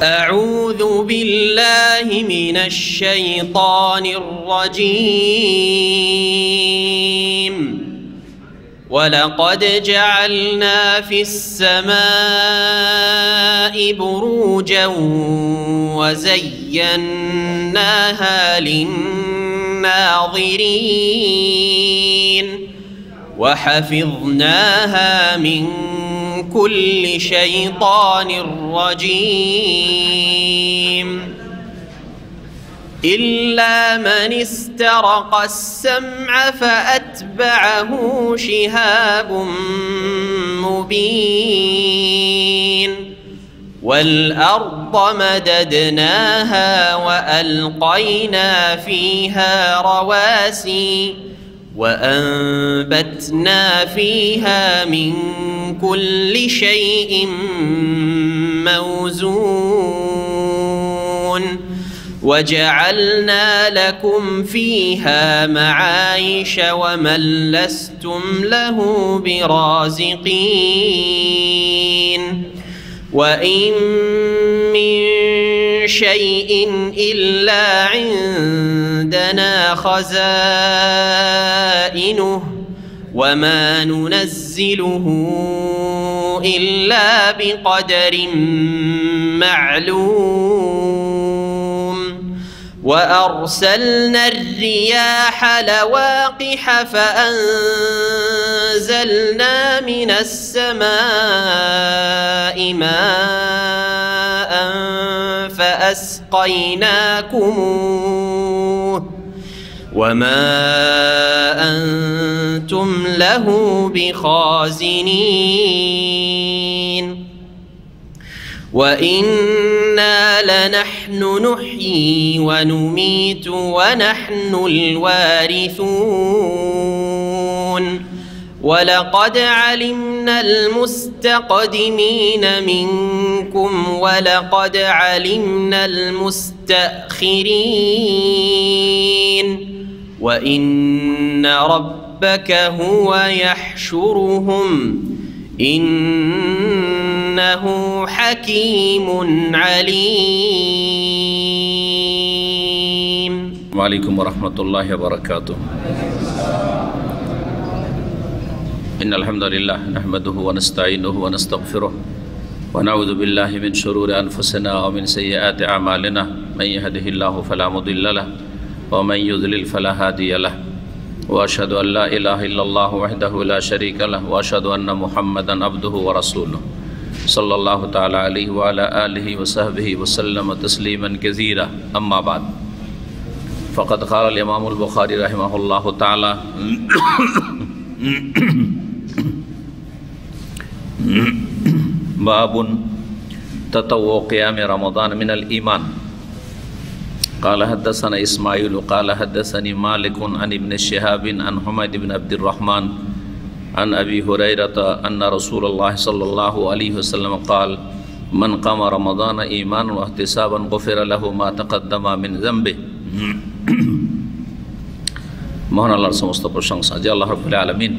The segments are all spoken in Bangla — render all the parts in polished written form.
أعوذ بالله من الشيطان الرجيم. ولقد جعلنا في السماء بروجا وزيناها للناظرين وحفظناها من كل شيطان رجيم إلا من استرق السمع فأتبعه شهاب مبين والأرض مددناها وألقينا فيها رواسي وأنبتنا فيها من كل شيء موزون وجعلنا لكم فيها معايش ومن لستم له برازقين وإن من شيء إلا عندنا خزائنه وما ننزله إلا بقدر معلوم وأرسلنا الرياح لواقح فأنزلنا من السماء ماء فأسقيناكموه وما أنتم له بخازنين وإنا لنحن نحيي ونميت ونحن الوارثون ولقد علمنا المستقدمين منكم ولقد علمنا المستأخرين وإن ربك هو يحشرهم إنه حكيم عليم. وعليكم ورحمة الله وبركاته. إن الحمد لله نحمده ونستعينه ونستغفره ونعوذ بالله من شرور أنفسنا ومن سيئات أعمالنا من يهده الله فلا مضل له ومن يضلل فلا هادي له وأشهد أن لا إله إلا الله وحده لا شريك له وأشهد أن محمدا عبده ورسوله صلى الله تعالى عليه وعلى آله وصحبه وسلم تسليما كثيرا. أما بعد فقد قال الإمام البخاري رحمه الله تعالى باب تطوع قيام رمضان من الإيمان. قال حدثنا إسماعيل قال حدثني مالك عن ابن شهاب عن حميد بن عبد الرحمن عن أبي هريرة أن رسول الله صلى الله عليه وسلم قال من قام رمضان إيمانا واحتسابا غفر له ما تقدم من ذنبه. মহান আল্লাহর সমস্ত প্রশংসা যে আল্লাহ রাব্বুল আলামিন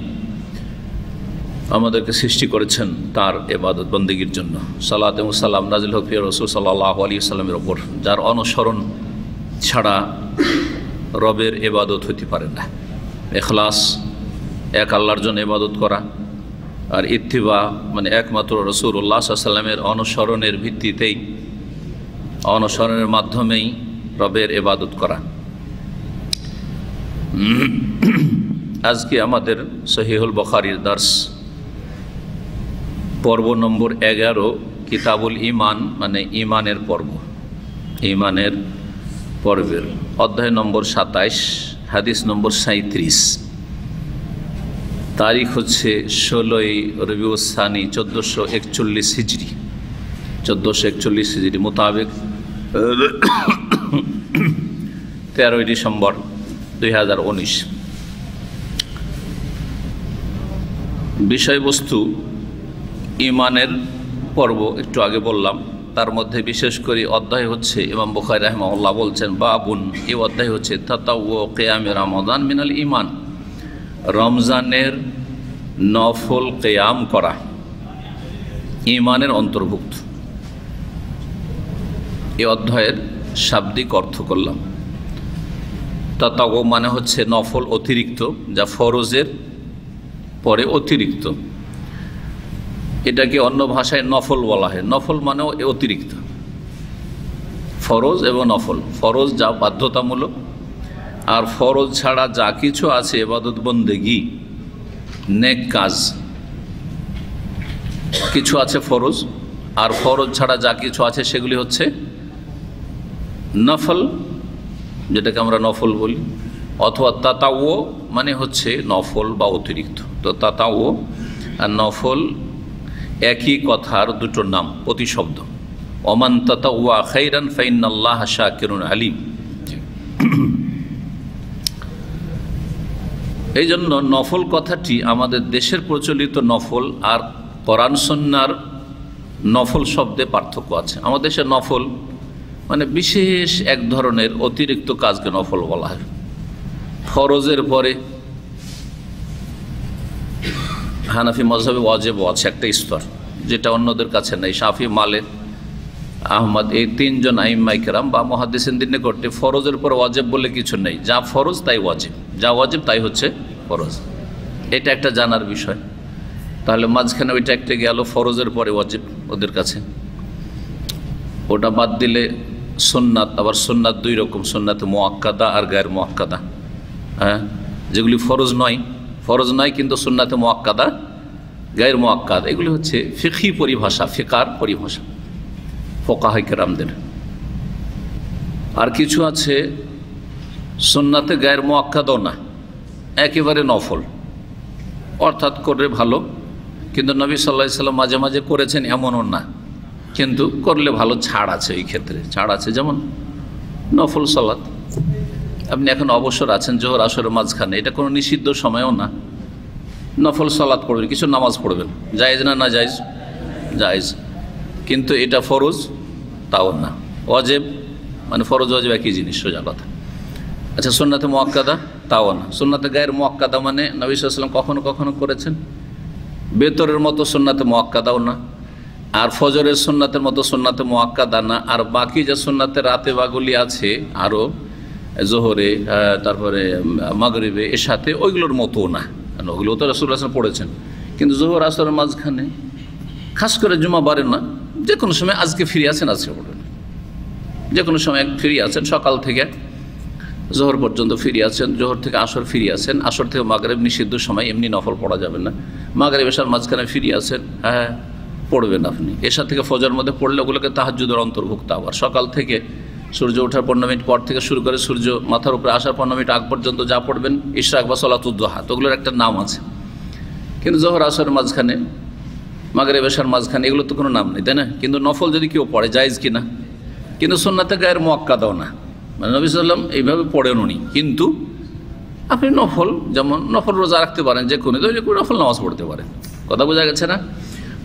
আমাদেরকে সৃষ্টি করেছেন তার ইবাদত বন্দেগীর জন্য। সালাত এবং সালাম নাজিল হোক প্রিয় রাসূল সাল্লাল্লাহু আলাইহি ওয়াসাল্লামের উপর, যার অনুসরণ ছাড়া রবের ইবাদত হতে পারে না। ইখলাস, এক আল্লাহর জন্য ইবাদত করা, আর ইত্তিবা মানে একমাত্র রাসূলুল্লাহ সাল্লাল্লাহু আলাইহি ওয়াসাল্লামের অনুসরণের ভিত্তিতেই, অনুসরণের মাধ্যমেই রবের ইবাদত করা। আজকে আমাদের সহিহুল বুখারীর দর্স পর্ব নম্বর 11, কিতাবুল ঈমান মানে ঈমানের পর্ব, ঈমানের পর্বের অধ্যায় নম্বর 27, হাদিস নম্বর 37। তারিখ হচ্ছে 16ই রবিউল সানি 1441 হিজরি, 1441 হিজরি মোতাবেক 13ই ডিসেম্বর 2019। বিষয়বস্তু ঈমানের পর্ব একটু আগে বললাম, তার মধ্যে বিশেষ করে অধ্যায় হচ্ছে ইমাম বুখারী রাহিমাহুল্লাহ বলছেন বাবুন, এই অধ্যায় হচ্ছে তাতাওয়ু কিয়ামে রমাদান মিনাল ঈমান, রমজানের নফল কিয়াম করা ঈমানের অন্তর্ভুক্ত। এই অধ্যায়ের শাব্দিক অর্থ করলাম। তাতাও মানে হচ্ছে নফল, অতিরিক্ত, যা ফরজের পরে অতিরিক্ত। এটাকে অন্য ভাষায় নফল বলা হয়। নফল মানেও অতিরিক্ত, ফরজ এবং নফল। ফরজ যা বাধ্যতামূলক, আর ফরজ ছাড়া যা কিছু আছে ইবাদত বন্দেগী, নেক কাজ, কিছু আছে ফরজ, আর ফরজ ছাড়া যা কিছু আছে সেগুলি হচ্ছে নফল, যেটাকে আমরা নফল বলি। অথবা তাতাও মানে হচ্ছে নফল বা অতিরিক্ত। তো তাতাও আর নফল একই কথার দুটো নাম, প্রতিশব্দ। ওমান তাতাওয়া খাইরান ফাইন্নাল্লাহা শাকিরুন আলিম। এই জন্য নফল কথাটি আমাদের দেশের প্রচলিত নফল আর কোরআন সুন্নাহর নফল শব্দে পার্থক্য আছে। আমাদের দেশে নফল মানে বিশেষ এক ধরনের অতিরিক্ত কাজকে নফল বলা হয়। ফরজের পরে হানাফি মযহাবে ওয়াজিব আছে একটা স্তর, যেটা অন্যদের কাছে নেই। শাফি, মালিক, আহমদ, এই তিনজন আইম্মায়ে কেরাম বা মুহাদ্দিসিনদের নিকটে ফরজের পর ওয়াজিব বলে কিছু নেই। যা ফরজ তাই ওয়াজিব, যা ওয়াজিব তাই হচ্ছে ফরজ। এটা একটা জানার বিষয়। তাহলে মাঝখানে ওইটা একটা গেল ফরজের পরে ওয়াজিব ওদের কাছে। ওটা বাদ দিলে সুন্নাত, আবার সুন্নাত দুই রকম, সুন্নাত মুআক্কাদা আর গায়র মুআক্কাদা। হ্যাঁ, যেগুলি ফরজ নয় কিন্তু সুন্নাতে মুআক্কাদা, গায়র মুআক্কাদা, এগুলি হচ্ছে ফিকহি পরিভাষা, ফিকার পরিভাষা ফুকাহা কেরামদের। আর কিছু আছে সুন্নাতে গায়র মুআক্কাদাও না, একেবারে নফল, অর্থাৎ করে ভালো, কিন্তু নবী সাল্লাল্লাহু আলাইহি সাল্লাম মাঝে মাঝে করেছেন এমনও না, কিন্তু করলে ভালো, ছাড় আছে, এই ক্ষেত্রে ছাড় আছে। যেমন নফল সালাত, আপনি এখন অবসর আছেন জোহর আসরের মাঝখানে, এটা কোনো নিষিদ্ধ সময়ও না, নফল সালাত পড়বেন, কিছু নামাজ পড়বেন, জায়েজ না জায়েজ? জায়েজ। কিন্তু এটা ফরজ তাও না, ওয়াজিব মানে ফরজ ওয়াজিব একই জিনিস, সোজা কথা। আচ্ছা, সুন্নাতে মুআক্কাদা তাও না। সুন্নাতে গায়র মুআক্কাদা মানে নবী সাল্লাল্লাহু আলাইহি ওয়াসাল্লাম কখনো কখনো করেছেন, বেতরের মতো সুন্নাতে মুআক্কাদাও না, আর ফজরের সুন্নাতের মতো সুন্নাতে মুআক্কাদা না, আর বাকি যে সুন্নাতে রাতে বাগুলি আছে আরও জোহরে, তারপরে মাগরিবে, এশাতে, ওইগুলোর মতো না, কারণ ওগুলো তো রাসূলুল্লাহ সাল্লাল্লাহু আলাইহি ওয়াসাল্লাম পড়েছেন। কিন্তু জোহর আসরের মাঝখানে, খাস করে জুমাবারে না, যে কোনো সময় আজকে ফিরে আছেন আজকে পড়বেন, যে কোনো সময় ফিরে আছেন, সকাল থেকে জোহর পর্যন্ত ফিরে আছেন, জোহর থেকে আসর ফিরে আছেন, আসর থেকে মাগরিব নিষিদ্ধ সময়, এমনি নফল পড়া যাবে না। মাগরিব এশার মাঝখানে ফিরে আছেন, হ্যাঁ পড়বেন আপনি। এশা থেকে ফজর মধ্যে পড়লে ওগুলোকে তাহাজ্জুদের অন্তর্ভুক্ত। আবার সকাল থেকে সূর্য ওঠার 15 মিনিট পর থেকে শুরু করে সূর্য মাথার উপরে আসার 15 মিনিট আগ পর্যন্ত যা পড়বেন ইশরাক বা সলাতুদ দুহা, তো ওগুলোর একটা নাম আছে। কিন্তু জোহর আসরের মাঝখানে, মাগরিব এশার মাঝখানে, এগুলো তো কোনো নাম নেই, তাই না? কিন্তু নফল যদি কেউ পড়ে জায়েজ কিনা? কিন্তু সুন্নাতে গায়র মুআক্কাদাও না, মানে নবী সাল্লাল্লাহু আলাইহি ওয়াসাল্লাম এইভাবে পড়েন উনি। কিন্তু আপনি নফল, যেমন নফল রোজা রাখতে পারেন, যে কোনো নফল নামাজ পড়তে পারেন। কথা বোঝা গেছে না?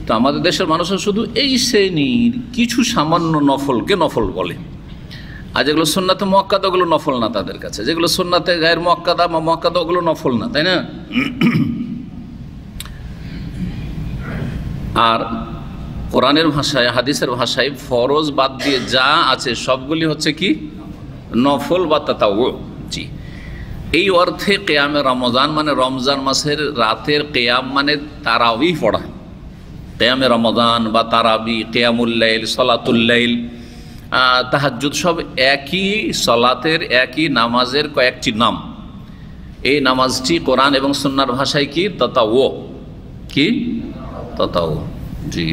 তো আমাদের দেশের মানুষের শুধু এই শ্রেণীর কিছু সামান্য নফলকে নফল বলে, আর যেগুলো সুন্নাতে মুআক্কাদা ওগুলো নফল না তাদের কাছে। যেগুলো সুন্নাতে গায়র মুআক্কাদা বা মুআক্কাদা ওগুলো নফল না, তাই না? আর কোরআনের ভাষায়, হাদিসের ভাষায় ফরজ বাদ দিয়ে যা আছে সবগুলি হচ্ছে কি নফল বা তাতাও। জি, এই অর্থে কিয়ামে রমজান মানে রমজান মাসের রাতের কিয়াম মানে তারাবি পড়া। কিয়ামে রমজান বা তারাবি, কিয়ামুল লাইল, সলাতুল লাইল, তাহাজ্জুদ সব একই সলাতের, একই নামাজের কয়েকটি নাম। এই নামাজটি কোরআন এবং সুন্নাহর ভাষায় কি তাতাও, কি তাতাও। জি,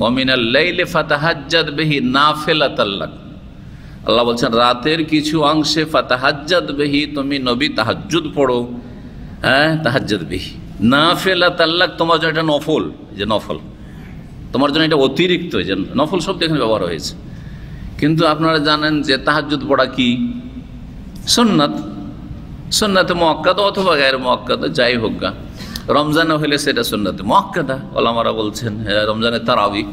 ওয়ামিনাল লাইলি ফাতাহাজ্জাদ বিহি নাফিলাতাল লাক। আল্লাহ বলছেন রাতের কিছু অংশে ফাতাহাজ্জাদ বিহি, তুমি নবী তাহাজ্জুদ পড়ো, হ্যাঁ তাহাজ্জুদ বিহি নাফিলাতাল লাক, তোমার জন্য এটা নফল, যে নফল তোমার জন্য এটা অতিরিক্ত, যে নফল শব্দ এখানে ব্যবহার হয়েছে। কিন্তু আপনারা জানেন যে তাহাজ্জুদ পড়া কি সুন্নাত, সুন্নাতে মুআক্কাদা অথবা গায়র মুআক্কাদা যাই হোক গা। রমজানে হলে সেটা সুন্নাতে মুআক্কাদা, ওলামারা বলছেন হ্যাঁ রমজানে তারাবি,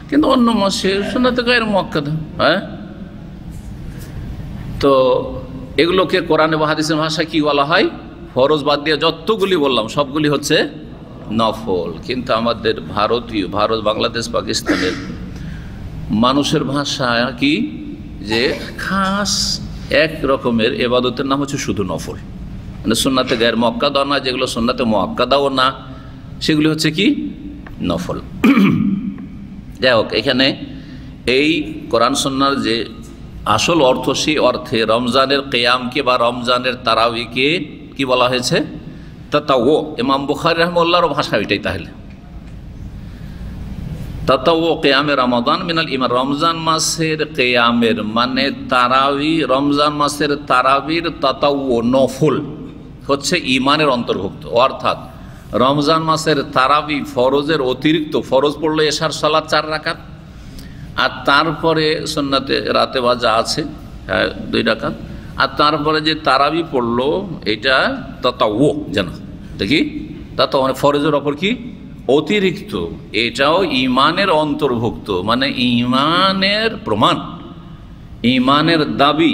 কিন্তু অন্য মাসে সুন্নাতে গায়র মুআক্কাদা। হ্যাঁ, তো এগুলোকে কোরআন এবং হাদিসের ভাষায় কি বলা হয়? ফরজ বাদ দিয়ে যতগুলি বললাম সবগুলি হচ্ছে নফল। কিন্তু আমাদের ভারত, বাংলাদেশ, পাকিস্তানের মানুষের ভাষা কি যে খাস এক রকমের এবাদতের নাম হচ্ছে শুধু নফল, মানে সুন্নাতে গায়ের মুআক্কাদা না, যেগুলো সুন্নাতে মুআক্কাদাও না, সেগুলি হচ্ছে কি নফল। যাই হোক, এখানে এই কোরআন সুন্নাহর যে আসল অর্থ, সেই অর্থে রমজানের কিয়ামকে বা রমজানের তারাবিকে কি বলা হয়েছে? তাতাওয়ু। ইমাম বুখারী রাহিমাহুল্লাহর ভাষা এটাই। তাহলে তাতাওয়ু কিয়ামে রমাদান মিনাল ঈমান, রমজান মাসের কিয়ামের মানে তারাবি, রমজান মাসের তারাবির তাতাওয়ু নফল হচ্ছে ঈমানের অন্তর্ভুক্ত। অর্থাৎ রমজান মাসের তারাবি ফরজের অতিরিক্ত, ফরজ পড়লো এশার সালাত 4 রাকাত, আর তারপরে সুন্নাতে রাতে বা যা আছে 2 রাকাত, আর তারপরে যে তারাবি পড়লো এটা তাতাওয়ু, যেন দেখি তাতাওয়ু মানে ফরজের ওপর কি অতিরিক্ত, এটাও ঈমানের অন্তর্ভুক্ত, মানে ঈমানের প্রমাণ, ঈমানের দাবি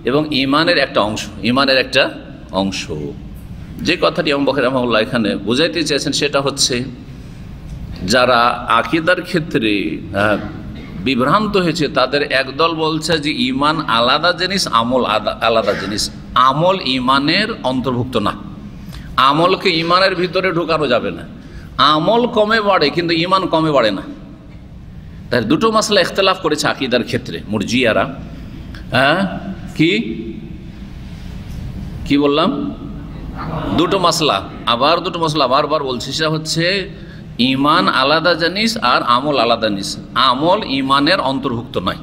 এবং ঈমানের একটা অংশ, ঈমানের একটা অংশ। যে কথাটি ইমাম বুখারী রাহিমাহুল্লাহ এখানে বোঝাইতে চেয়েছেন সেটা হচ্ছে, যারা আকীদার ক্ষেত্রে বিভ্রান্ত হয়েছে তাদের একদল বলছে যে ঈমান আলাদা জিনিস, আমল আলাদা জিনিস। আমল ঈমানের অন্তর্ভুক্ত না, আমলকে ঈমানের ভিতরে ঢোকানো যাবে না। আমল কমে বাড়ে কিন্তু ঈমান কমে বাড়ে না। তাই দুটো মাসলা ইখতিলাফ করেছে আকীদার ক্ষেত্রে মুরজিয়ারা। কি বললাম? দুটো মাসলা, আবার দুটো মাসলা বারবার বলছি। সেটা হচ্ছে ঈমান আলাদা জিনিস আর আমল আলাদা জিনিস। আমল ঈমানের অন্তর্ভুক্ত নয়।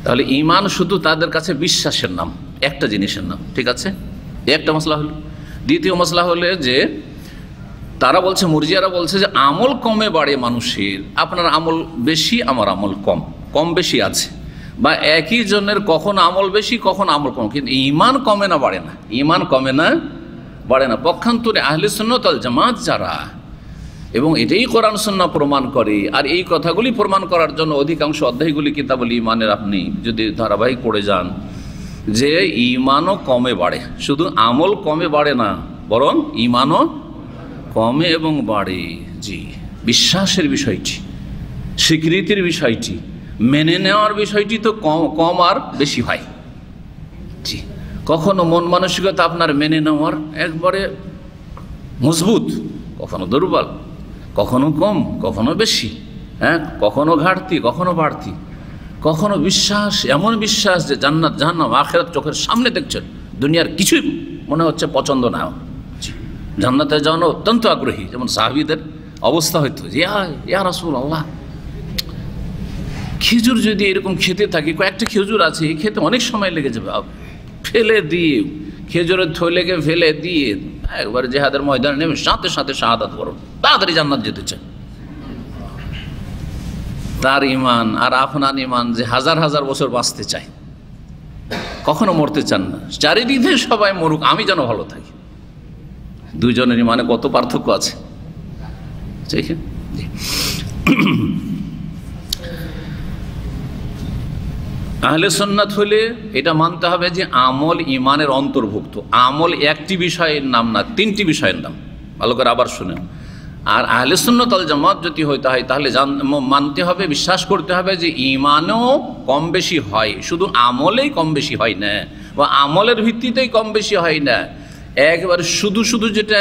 তাহলে ঈমান শুধু তাদের কাছে বিশ্বাসের নাম, একটা জিনিসের নাম। ঠিক আছে, একটা মশলা হলো। দ্বিতীয় মশলা হলে যে তারা বলছে, মুরজিয়ারা বলছে যে আমল কমে বাড়ে মানুষের, আপনার আমল বেশি আমার আমল কম, কম বেশি আছে, বা একই জনের কখন আমল বেশি কখন আমল কম, কিন্তু ঈমান কমে না বাড়ে না, ঈমান কমে না বাড়ে না। পক্ষান্তরে আহলে সুন্নাত ওয়াল জামাত যারা, এবং এটাই কোরআন সুন্নাহ প্রমাণ করে, আর এই কথাগুলি প্রমাণ করার জন্য অধিকাংশ অধ্যায়গুলি কিতাবুল ঈমানের আপনি যদি ধারাবাহিক পড়ে যান, যে ঈমানও কমে বাড়ে, শুধু আমল কমে বাড়ে না, বরং ঈমানও কমে এবং বাড়ে। জি, বিশ্বাসের বিষয়টি, স্বীকৃতির বিষয়টি, মেনে নেওয়ার বিষয়টি তো কম আর বেশি হয়। জি, কখনো মন মানসিকতা আপনার মেনে নেওয়ার একবারে মজবুত, কখনো দুর্বল, কখনো কম, কখনো বেশি, কখনো ঘাটতি, কখনো বাড়তি, কখনো বিশ্বাস, এমন বিশ্বাস যে জান্নাত জাহান্নাম আখিরাত চোখের সামনে দেখছেন, দুনিয়ার কিছুই মনে হচ্ছে পছন্দ না, জান্নাতে যাওয়ানো অত্যন্ত আগ্রহী, যেমন সাহাবীদের অবস্থা হইতো যে ইয়া রাসূলুল্লাহ, খেজুর যদি এরকম খেতে থাকি, কয়েকটা খেজুর আছে, এই খেতে অনেক সময় লেগে যাবে, ফেলে দিয়ে খেজুরের থলেকে ফেলে দিয়ে একবার জিহাদের ময়দানে নেমে সাথে সাথে শাহাদাত বরণ, তাড়াতাড়ি জান্নাত যেতে চায়। তার ঈমান আর আপনার ঈমান যে হাজার হাজার বছর বাঁচতে চায়, কখনো মরতে চান না, চারিদিকে সবাই মরুক, আমি যেন ভালো থাকি। দুইজনের ঈমানে কত পার্থক্য আছে। আহলে সুন্নাত হলে এটা মানতে হবে যে আমল ঈমানের অন্তর্ভুক্ত। আমল একটি বিষয়ের নাম না, 3টি বিষয়ের নাম, ভালো করে আবার শুনেন। আর আহলে সুন্নাত ওয়াল জামাত যদি হইতে হয় তাহলে মানতে হবে, বিশ্বাস করতে হবে যে ঈমানও কম বেশি হয়, শুধু আমলেই কম বেশি হয় না, বা আমলের ভিত্তিতেই কম বেশি হয় না, একবারে শুধু শুধু যেটা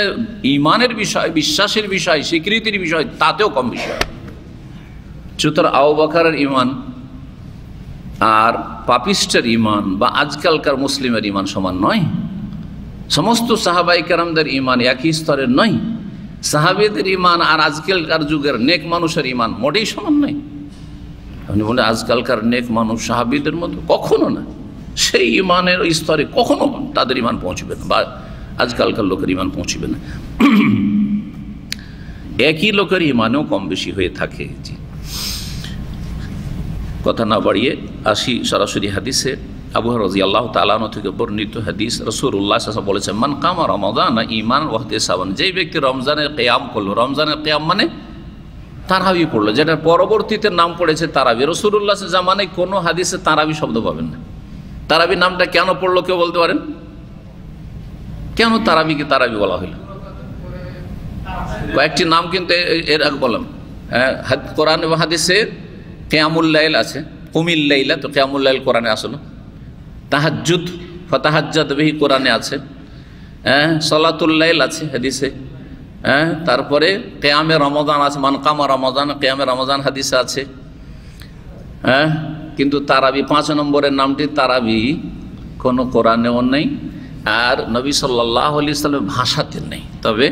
ঈমানের বিষয়, বিশ্বাসের বিষয়, স্বীকৃতির বিষয়, তাতেও কম বেশি হয়। সুতরাং আবু বকরের ঈমান আর পাপিস্টের ঈমান বা আজকালকার মুসলিমের ঈমান সমান নয়। সমস্ত সাহাবায়ে কেরামদের ঈমান একই স্তরের নয়। সাহাবীদের ঈমান আর আজকালকার যুগের নেক মানুষের ঈমান মোটেই সমান নয়। আপনি বলে আজকালকার নেক মানুষ সাহাবীদের মতো, কখনো না। সেই ঈমানের স্তরে কখনো তাদের ঈমান পৌঁছবে না, বা আজকালকার লোকের ঈমান পৌঁছবে না। একই লোকের ঈমানও কম বেশি হয়ে থাকে। জি, কথা না বাড়িয়ে আসি সরাসরি হাদিসে। আবু হুরায়রা রাদিয়াল্লাহু তাআলা আনহু থেকে বর্ণিত হাদিস, রাসূলুল্লাহ সাল্লাল্লাহু আলাইহি ওয়াসাল্লাম বলেছেন, মান কামা রমাদান ঈমানান ওয়া ইহতিসাবান, যেই ব্যক্তি রমজানের কিয়াম করলো, রমজানের কিয়াম মানে তারাবি পড়লো, যেটা পরবর্তীতে নাম পড়েছে তারাবি। রাসূলুল্লাহ জামানায় কোনো হাদিসে তারাবি শব্দ পাবেন না। তারাবি নামটা কেন পড়লো কেউ বলতে পারেন? কেন তারাবিকে তারাবি বলা হইল? কয়েকটি নাম কিন্তু এর আগে বললাম। কোরআন এবং হাদিসে কিয়ামুল লাইল আছে, কুমিল লাইলা, তো কিয়ামুল লাইল কোরআনে আসলো। তাহাজ্জুদ, ফাতাহাজ্জাদ বিহি কোরআনে আছে। সালাতুল লাইল আছে হাদিসে। তারপরে কিয়ামে রমাদান আছে, মান কামা রমাদান, কিয়ামে রমাদান হাদিসে আছে। কিন্তু তারাবি 5 নম্বরের নামটি তারাবি কোনো কোরআনেও নেই, আর নবী সাল্লাল্লাহু আলাইহি সাল্লামের ভাষাতে নেই। তবে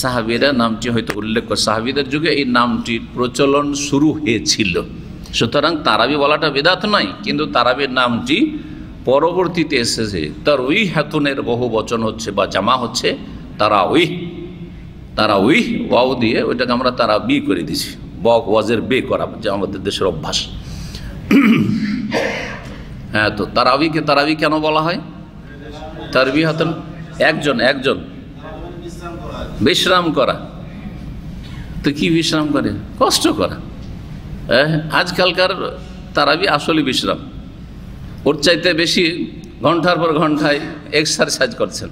সাহাবীরা নামটি হয়তো উল্লেখ করে, সাহাবীদের যুগে এই নামটির প্রচলন শুরু হয়েছিল। সুতরাং তারাবি বলাটা বিদআত নয়, কিন্তু তারাবির নামটি পরবর্তীতে এসেছে। তারউইহ হাতুনের বহু বচন হচ্ছে বা জামা হচ্ছে তারাউইহ। তারাউইহ ওয়াও দিয়ে ওইটাকে আমরা তারাবি করে দিছি, ওয়াজের বে করা, যে আমাদের দেশের অভ্যাস। তো তারাবিকে তারাবি কেন বলা হয়? তারবি হাতুন একজন বিশ্রাম করা। তো কি বিশ্রাম করে? কষ্ট করা। আজকালকার তারাবি আসলে বিশ্রাম, ওর চাইতে বেশি ঘন্টার পর ঘন্টায় এক্সারসাইজ করছেন।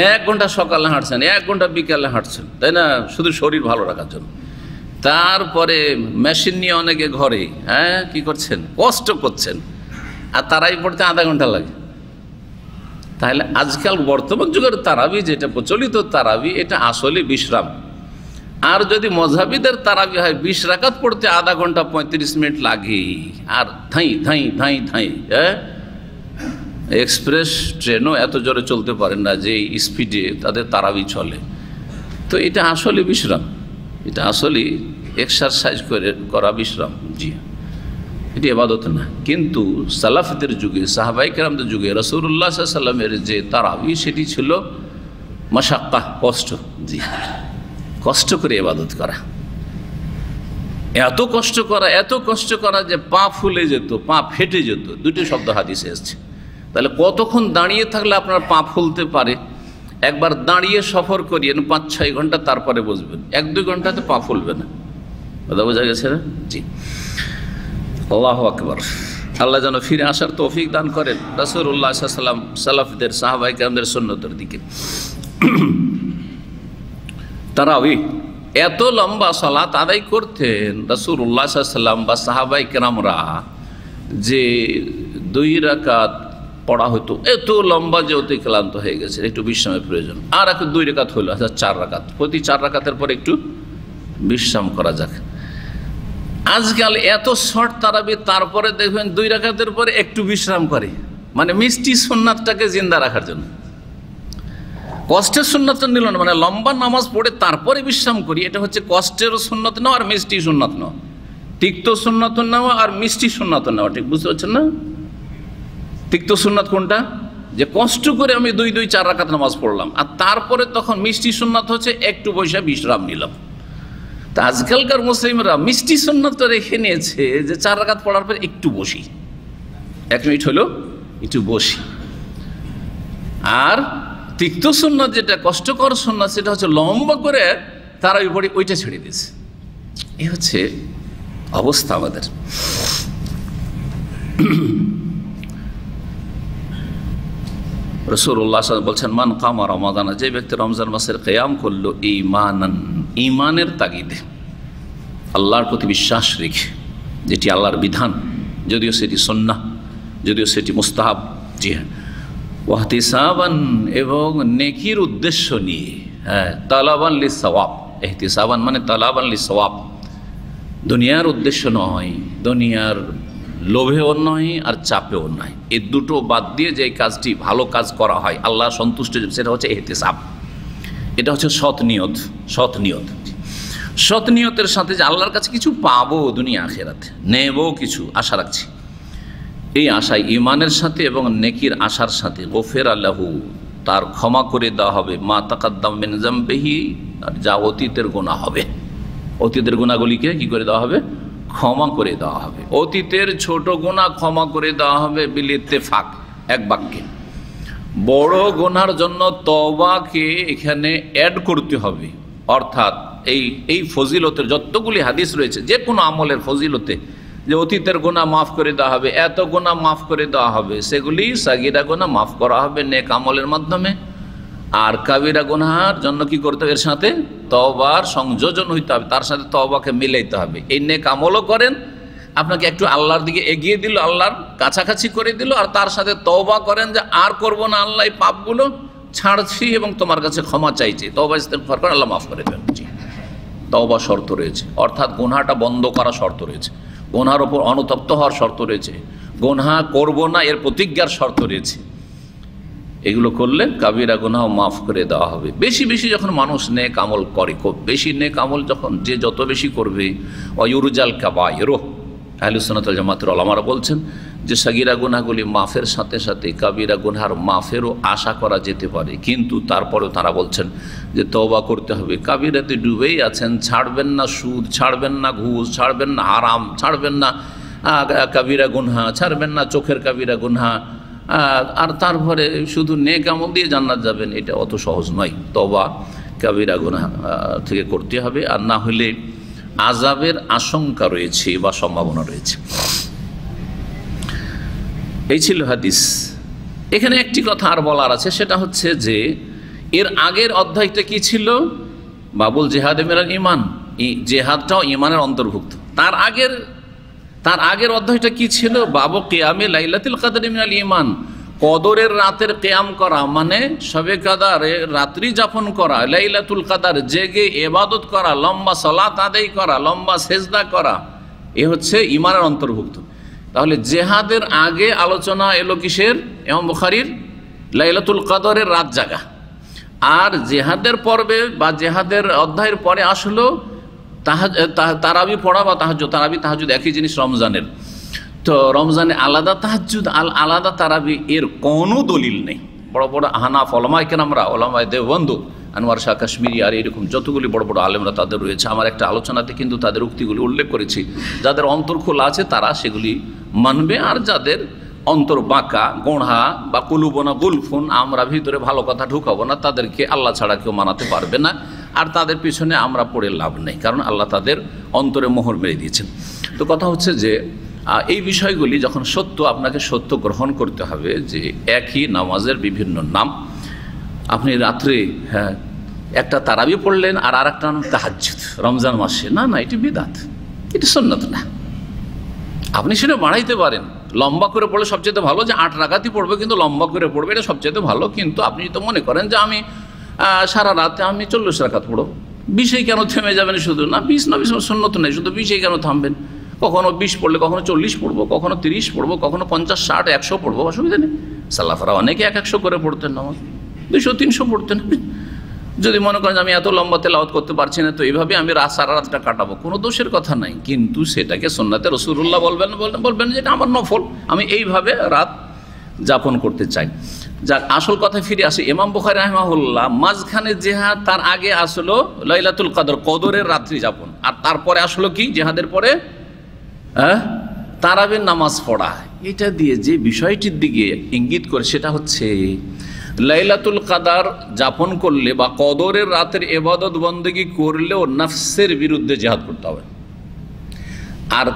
1 ঘন্টা সকালে হাঁটছেন, 1 ঘন্টা বিকালে হাঁটছেন, তাই না, শুধু শরীর ভালো রাখার জন্য। তারপরে মেশিন নিয়ে অনেকে ঘরে কি করছেন, কষ্ট করছেন, আর তারাই পড়তে আধা ঘন্টা লাগে। তাহলে আজকাল বর্তমান যুগের তারাবি যেটা প্রচলিত তারাবি, এটা আসলে বিশ্রাম। আর যদি মযহাবিদের তারাবি হয় 20 রাকাত পড়তে আধা ঘন্টা 35 মিনিট লাগে, আর ধাই ধাই ধাই ধাই। এক্সপ্রেস ট্রেনও এত জোরে চলতে পারেন না যে স্পিডে তাদের তারাবি চলে। তো এটা আসলে বিশ্রাম, এটা আসলে এক্সারসাইজ করা বিশ্রাম। জি, এটি ইবাদত না। কিন্তু সালাফদের যুগে, সাহাবায়ে কেরামদের যুগে রাসূলুল্লাহ সাল্লাল্লাহু আলাইহি ওয়াসাল্লামের যে তারাবি, সেটি ছিল মাশাক্কা, কষ্ট। জি, কষ্ট করে ইবাদত করা, এত কষ্ট করা যে পা ফুলে যেত, পা ফেটে যেত। 2টি শব্দ হাদিসে এসেছে। তাহলে কতক্ষণ দাঁড়িয়ে থাকলে আপনার পা ফুলতে পারে? একবার দাঁড়িয়ে সফর করিয়েন 5-6 ঘন্টা, তারপরে বসবেন। 1-2 ঘন্টাতে পা ফুলবে না। কথা বোঝা গেছে না? জি, আল্লাহু আকবার। আল্লাহ যেন ফিরে আসার তৌফিক দান করেন রাসূলুল্লাহ সাল্লাল্লাহু আলাইহি ওয়াসাল্লাম সালাফদের, সাহাবায়ে কেরামদের সুন্নতের দিকে। তারাবি এত লম্বা সালাত আদায় করতেন রাসূলুল্লাহ সাল্লাল্লাহু আলাইহি ওয়াসাল্লাম বা সাহাবায়ে কেরামরা, যে 2 রাকাত পড়া হতো, এত লম্বা যে অতি ক্লান্ত হয়ে গেছে, একটু বিশ্রামের প্রয়োজন। আর 2 রাকাত হলো, 4 রাকাত, প্রতি 4 রাকাতের পর একটু বিশ্রাম করা যাক। আজকাল এত শর্ট তারাবি, তারপরে দেখবেন 2 রাকাতের পরে একটু বিশ্রাম করে, মানে মিষ্টি সুন্নাতটাকে জিন্দা রাখার জন্য। কষ্টের সুন্নাত নিল না, মানে লম্বা নামাজ পড়ে তারপরে বিশ্রাম করি, এটা হচ্ছে কষ্টেরও সুন্নাত নেওয়া আর মিষ্টি সুন্নাত নেওয়া। তিক্ত সুন্নাত নেওয়া আর মিষ্টি সুন্নাত নেওয়া, ঠিক বুঝতে পারছেন না? তিক্ত সুন্নাত কোনটা? যে কষ্ট করে আমি 2-4 রাকাত নামাজ পড়লাম, আর তারপরে তখন মিষ্টি সুন্নাত হচ্ছে একটু বসে বিশ্রাম নিলাম। তা আজকালকার মুসলিমরা মিষ্টি সুন্নাতটা রেখে নিয়েছে যে 4 রাকাত পড়ার পর একটু বসি, 1 মিনিট হলো একটু বসি। আর তিক্ত সুন্নাত, যেটা কষ্টকর সুন্নাত, সেটা হচ্ছে লম্বা করে তারাবি পড়ে ওইটা ছেড়ে দিয়েছে। এই হচ্ছে অবস্থা আমাদের। রাসূলুল্লাহ সাল্লাল্লাহু আলাইহি ওয়াসাল্লাম বলছেন, মান কামা রমাদান, যে ব্যক্তি রমজান মাসের কিয়াম করলো ঈমানান, ঈমানের তাগিদে, আল্লাহর প্রতি বিশ্বাস রেখে, যেটি আল্লাহর বিধান, যদিও সেটি সুন্নাহ, যদিও সেটি মুস্তাহাব। জি হ্যাঁ, ওয়াহতিসাবান, এবং নেকির উদ্দেশ্য নিয়ে। তালাবান লিসওয়াব, ইহতিসাবান মানে তালাবান লিসওয়াব, দুনিয়ার উদ্দেশ্য নয়, দুনিয়ার লোভেও নয় আর চাপেও নয়। এই দুটো বাদ দিয়ে যে কাজটি, ভালো কাজ করা হয় আল্লাহ সন্তুষ্ট, সেটা হচ্ছে ইহতিসাব। এটা হচ্ছে সৎ নিয়ত। সৎ নিয়তের সাথে যে আল্লাহর কাছে কিছু পাবো, দুনিয়া আখিরাতে নেব, কিছু আশা রাখছি, এই আশায় ঈমানের সাথে এবং নেকির আশার সাথে গফিরা লাহু, তার ক্ষমা করে দেওয়া হবে, মা তাকাদ্দাম মিন যামবিহি, আর যা অতীতের গুনাহ হবে, অতীতের গুনাহগুলিকে কি করে দেওয়া হবে? ক্ষমা করে দেওয়া হবে। অতীতের ছোট গুনাহ ক্ষমা করে দেওয়া হবে বিল ইত্তেফাক, এক বাক্যে। বড় গুনার জন্য তওবাকে এখানে অ্যাড করতে হবে। অর্থাৎ এই ফজিলতের যতগুলি হাদিস রয়েছে, যে কোনো আমলের ফজিলতে, যে অতীতের গুনাহ মাফ করে দেওয়া হবে, এত গুনাহ মাফ করে দেওয়া হবে, সেগুলি সাগীরা গুনাহ মাফ করা হবে নেক আমলের মাধ্যমে। আর কাবিরা গুনাহর জন্য কি করতে হবে? এর সাথে তওবার সংযোজন হইতে হবে, তার সাথে তওবাকে মিলাইতে হবে। এই নেক আমলও করেন, আপনাকে একটু আল্লাহর দিকে এগিয়ে দিল, আল্লাহর কাছাকাছি করে দিল, আর তার সাথে তওবা করেন যে আর করব না, আল্লাহ এই পাপগুলো ছাড়ছি এবং তোমার কাছে ক্ষমা চাইছি, তওবা ইস্তেগফার করেন, আল্লাহ মাফ করে দেন। জি, তওবা শর্ত রয়েছে, অর্থাৎ গুনাহটা বন্ধ করা শর্ত রয়েছে, গুনার ওপর অনুতপ্ত হওয়ার শর্ত রয়েছে, গুনাহ করব না এর প্রতিজ্ঞার শর্ত রয়েছে। এগুলো করলে কাবিরা গুনাহ মাফ করে দেওয়া হবে। বেশি বেশি যখন মানুষ নেক আমল করে, খুব বেশি নেক আমল যখন যে যত বেশি করবে, ওয়ুরজাল কাবায়িরু, আহলুস সুন্নাত ওয়াল জামাতের উলামারা বলছেন যে সাগীরা গুনাহগুলি মাফের সাথে সাথে কাবিরা গুনাহর মাফেরও আশা করা যেতে পারে, কিন্তু তারপরেও তারা বলছেন যে তওবা করতে হবে। কাবিরাতে ডুবেই আছেন, ছাড়বেন না সুদ, ছাড়বেন না ঘুষ, ছাড়বেন না হারাম, ছাড়বেন না কাবিরা গুনাহ, ছাড়বেন না চোখের কাবিরা গুনাহ, আর তারপরে শুধু নেক আমল দিয়ে জান্নাত যাবেন, এটা অত সহজ নয়। তওবা কাবিরা গুনাহ থেকে করতে হবে, আর না হলে আযাবের আশঙ্কা রয়েছে বা সম্ভাবনা রয়েছে। এই ছিল হাদিস। এখানে একটি কথা আর বলার আছে, সেটা হচ্ছে যে এর আগের অধ্যায়টা কি ছিল? বাবুল জিহাদে মিনাল ঈমান, জিহাদটাও ঈমানের অন্তর্ভুক্ত। তার আগের অধ্যায়টা কি ছিল? বাবু কিয়ামে লাইলাতুল কদর মিনাল ঈমান, কদরের রাতের কিয়াম করা মানে শবে কদরে রাত্রি যাপন করা, লাইলাতুল কদর জেগে ইবাদত করা, লম্বা সালাত আদায় করা, লম্বা সেজদা করা, এ হচ্ছে ঈমানের অন্তর্ভুক্ত। তাহলে জেহাদের আগে আলোচনা এলো কিসের? ইমাম বুখারীর লাইলাতুল কদরের রাত জাগা। আর জেহাদের পর্বে বা জেহাদের অধ্যায়ের পরে আসলো তারাবি পড়া বা তাহাজ্জুদ। তাহাজ্জুদ একই জিনিস রমজানের। তো রমজানে আলাদা তাহাজ্জুদ, আলাদা তারাবি, এর কোনো দলিল নেই। বড় বড় হানাফ ওলামায়ে কেরামরা, ওলামায়ে দেওবন্দ, আনোয়ার শাহ কাশ্মীরি, আর এরকম যতগুলি বড় বড় আলেমরা তাদের রয়েছে। আমার একটা আলোচনাতে কিন্তু তাদের উক্তিগুলি উল্লেখ করেছি। যাদের অন্তর খোলা আছে তারা সেগুলি মানবে, আর যাদের অন্তর বাঁকা, গোঁড়া বা কুলুবনা গুলফুন, আমরা ভিতরে ভালো কথা ঢুকাবো না, তাদেরকে আল্লাহ ছাড়া কেউ মানাতে পারবে না। আর তাদের পিছনে আমরা পড়ে লাভ নেই, কারণ আল্লাহ তাদের অন্তরে মোহর মেরে দিয়েছেন। তো কথা হচ্ছে যে এই বিষয়গুলি যখন সত্য, আপনাকে সত্য গ্রহণ করতে হবে যে একই নামাজের বিভিন্ন নাম। আপনি রাত্রে একটা তারাবি পড়লেন আর আরেকটা নাম তাহাজ্জুদ রমজান মাসে, না না, এটি বিদআত, এটি সুন্নাত না। আপনি সেটা বাড়াইতে পারেন, লম্বা করে পড়লে সবচেয়ে ভালো, যে 8 রাকাতই পড়বে কিন্তু লম্বা করে পড়বে, এটা সবচেয়ে ভালো। কিন্তু আপনি যদি মনে করেন যে আমি সারা রাতে আমি 40 রাকাত পড়ব, 20-এই কেন থেমে যাবেন? শুধু না 20 না, 20 সুন্নত নেই, শুধু 20-এই কেন থামবেন? কখনো 20 পড়লে কখনো 40 পড়বো, কখনো 30 পড়বো, কখনো 50, 60, 100 পড়বো, অসুবিধা নেই। সালাফরা অনেকে 100 করে পড়তেন, নামাজ 200, 300 পড়তেন। যদি মনে করেন আমি এত লম্বা তেলাওয়াত করতে পারছি না, তো এইভাবে আমি সারা রাতটা কাটাবো, কোনো দোষের কথা নাই। কিন্তু সেটাকে সুন্নাতে রাসূলুল্লাহ বলবেন যে এটা আমার নফল, আমি এইভাবে রাত যাপন করতে চাই। যাক, আসল কথায় ফিরে আসে। ইমাম বুখারী রাহিমাহুল্লাহ মাঝখানে জেহাদ, তার আগে আসলো লাইলাতুল কদর, কদরের রাত্রি যাপন, আর তারপরে আসলো কি? জেহাদের পরে তারাবির নামাজ পড়া। এটা দিয়ে যে বিষয়টির দিকে ইঙ্গিত করে সেটা হচ্ছে লাইলাতুল কদর যাপন করলে বা কদরের রাতের ইবাদত বন্দেগী করলেও নফসের বিরুদ্ধে জিহাদ করতে হবে। আর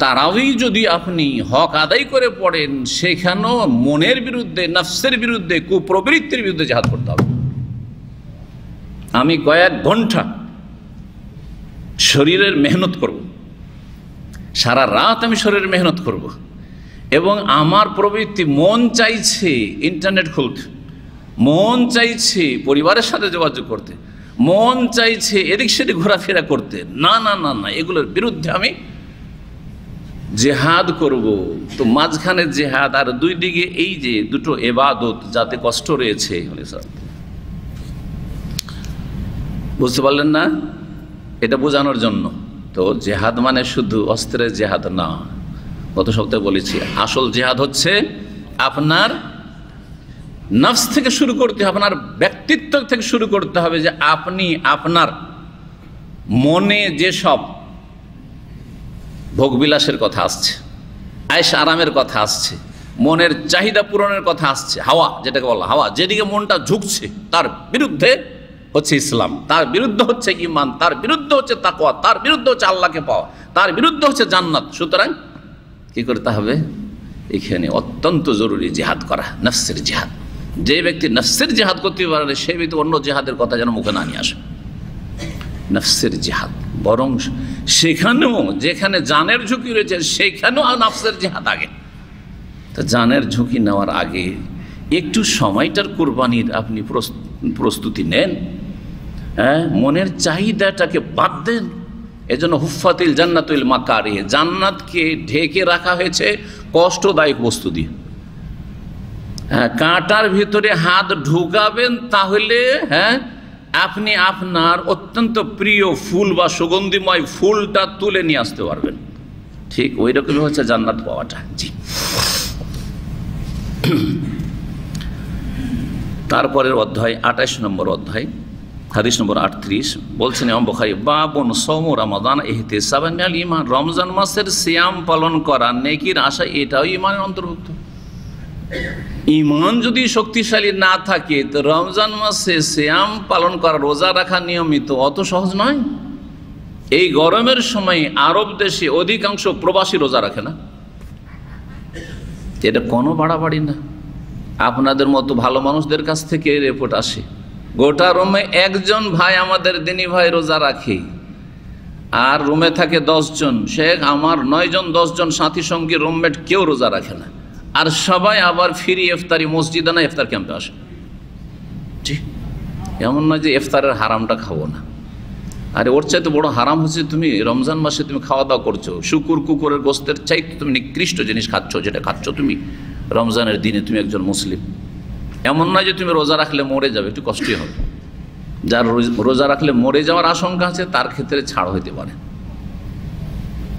তারাবি যদি আপনি হক আদায় করে পড়েন, সেখানেও মনের বিরুদ্ধে, নফসের বিরুদ্ধে, কুপ্রবৃত্তির বিরুদ্ধে জিহাদ করতে হবে। আমি কয়েক ঘন্টা শরীরের মেহনত করব, সারা রাত আমি শরীরের মেহনত করব, এবং আমার প্রবৃত্তি, মন চাইছে ইন্টারনেট খুলতে, মন চাইছে পরিবারের সাথে যোগাযোগ করতে, মন চাইছে এদিক সেদিক ঘোরাফেরা করতে, না না না না, এগুলোর বিরুদ্ধে আমি জেহাদ করব। তো মাঝখানে জেহাদ, আর দুই দিকে এই যে দুটো ইবাদত যাতে কষ্ট রয়েছে, বুঝতে পারলেন না? এটা বোঝানোর জন্য। তো জেহাদ মানে শুধু অস্ত্রের জেহাদ না, গত সপ্তাহে বলেছি। আসল জেহাদ হচ্ছে আপনার নফস থেকে শুরু করতে হবে, আপনার ব্যক্তিত্ব থেকে শুরু করতে হবে, যে আপনি আপনার মনে যেসব ভোগবিলাসের কথা আসছে, আয়েশ আরামের কথা আসছে, মনের চাহিদা পূরণের কথা আসছে, হাওয়া যেটাকে বলা, হাওয়া যেদিকে মনটা ঝুঁকছে, তার বিরুদ্ধে হচ্ছে ইসলাম, তার বিরুদ্ধে হচ্ছে ঈমান, তার বিরুদ্ধে হচ্ছে তাকওয়া, তার বিরুদ্ধে হচ্ছে আল্লাহকে পাওয়া, তার বিরুদ্ধে হচ্ছে জান্নাত। সুতরাং কি করতে হবে? এখানে অত্যন্ত জরুরি জিহাদ করা, নফসের জিহাদ। যে ব্যক্তি নফসের জিহাদ করতে পারে, সেই ব্যক্তি অন্য জিহাদের কথা যেন মুখে না নিয়ে আসে। নফসের জিহাদ, বরং সেখানেও যেখানে জানের ঝুঁকি রয়েছে সেখানেও নাফসের জিহাদ আগে। তা জানের ঝুঁকি নেওয়ার আগে একটু সময়টার কোরবানির আপনি প্রস্তুতি নেন, হ্যাঁ, মনের চাহিদাটাকে বাদ দেন। এজন্য হুফাতিল জান্নাতুল মাকারি, জান্নাতকে ঢেকে রাখা হয়েছে কষ্টদায়ক বস্তু দিয়ে। হ্যাঁ, কাঁটার ভিতরে হাত ঢুকাবেন তাহলে হ্যাঁ আপনি আপনার অত্যন্ত প্রিয় ফুল বা সুগন্ধিময় ফুলটা তুলে নিয়ে আসতে পারবেন। ঠিক ওই রকমই হচ্ছে জান্নাত পাওয়াটা। জি, তারপরের অধ্যায় 28 নম্বর অধ্যায়, হাদিস নম্বর 38 বলছেন ইমাম বুখারী, বাবুন সাওমু রমাদান ইহতিসাবান মিনাল ঈমান, রমজান মাসের সিয়াম পালন করা নেকির আশা, এটাও ঈমানের অন্তর্ভুক্ত। ঈমান যদি শক্তিশালী না থাকে তো রমজান মাসে সিয়াম পালন করা, রোজা রাখা নিয়মিত অত সহজ নয়। এই গরমের সময় আরব দেশে অধিকাংশ প্রবাসী রোজা রাখে না। এটা কোনো বাড়াবাড়ি না। আপনাদের মতো ভালো মানুষদের কাছ থেকে রিপোর্ট আসে, গোটা রুমে একজন ভাই আমাদের দিনী ভাই রোজা রাখে, আর রুমে থাকে 10 জন, সে আমার 9 জন 10 জন সাথী সঙ্গী রুমমেট কেউ রোজা রাখে না, আর সবাই আবার ফ্রি ইফতারি মসজিদে না ইফতার ক্যাম্পে আসে। জি, এমন নয় যে ইফতারের হারামটা খাবো না। আরে ওর চাইতে বড় হারাম হচ্ছে তুমি রমজান মাসে তুমি খাওয়া দাওয়া করছো, শুকুর কুকুরের গোস্তের চাইতে তুমি নিকৃষ্ট জিনিস খাচ্ছ, যেটা খাচ্ছ তুমি রমজানের দিনে, তুমি একজন মুসলিম। এমন নয় যে তুমি রোজা রাখলে মরে যাবে, একটু কষ্টই হবে। যার রোজা রাখলে মরে যাওয়ার আশঙ্কা আছে তার ক্ষেত্রে ছাড় হইতে পারে।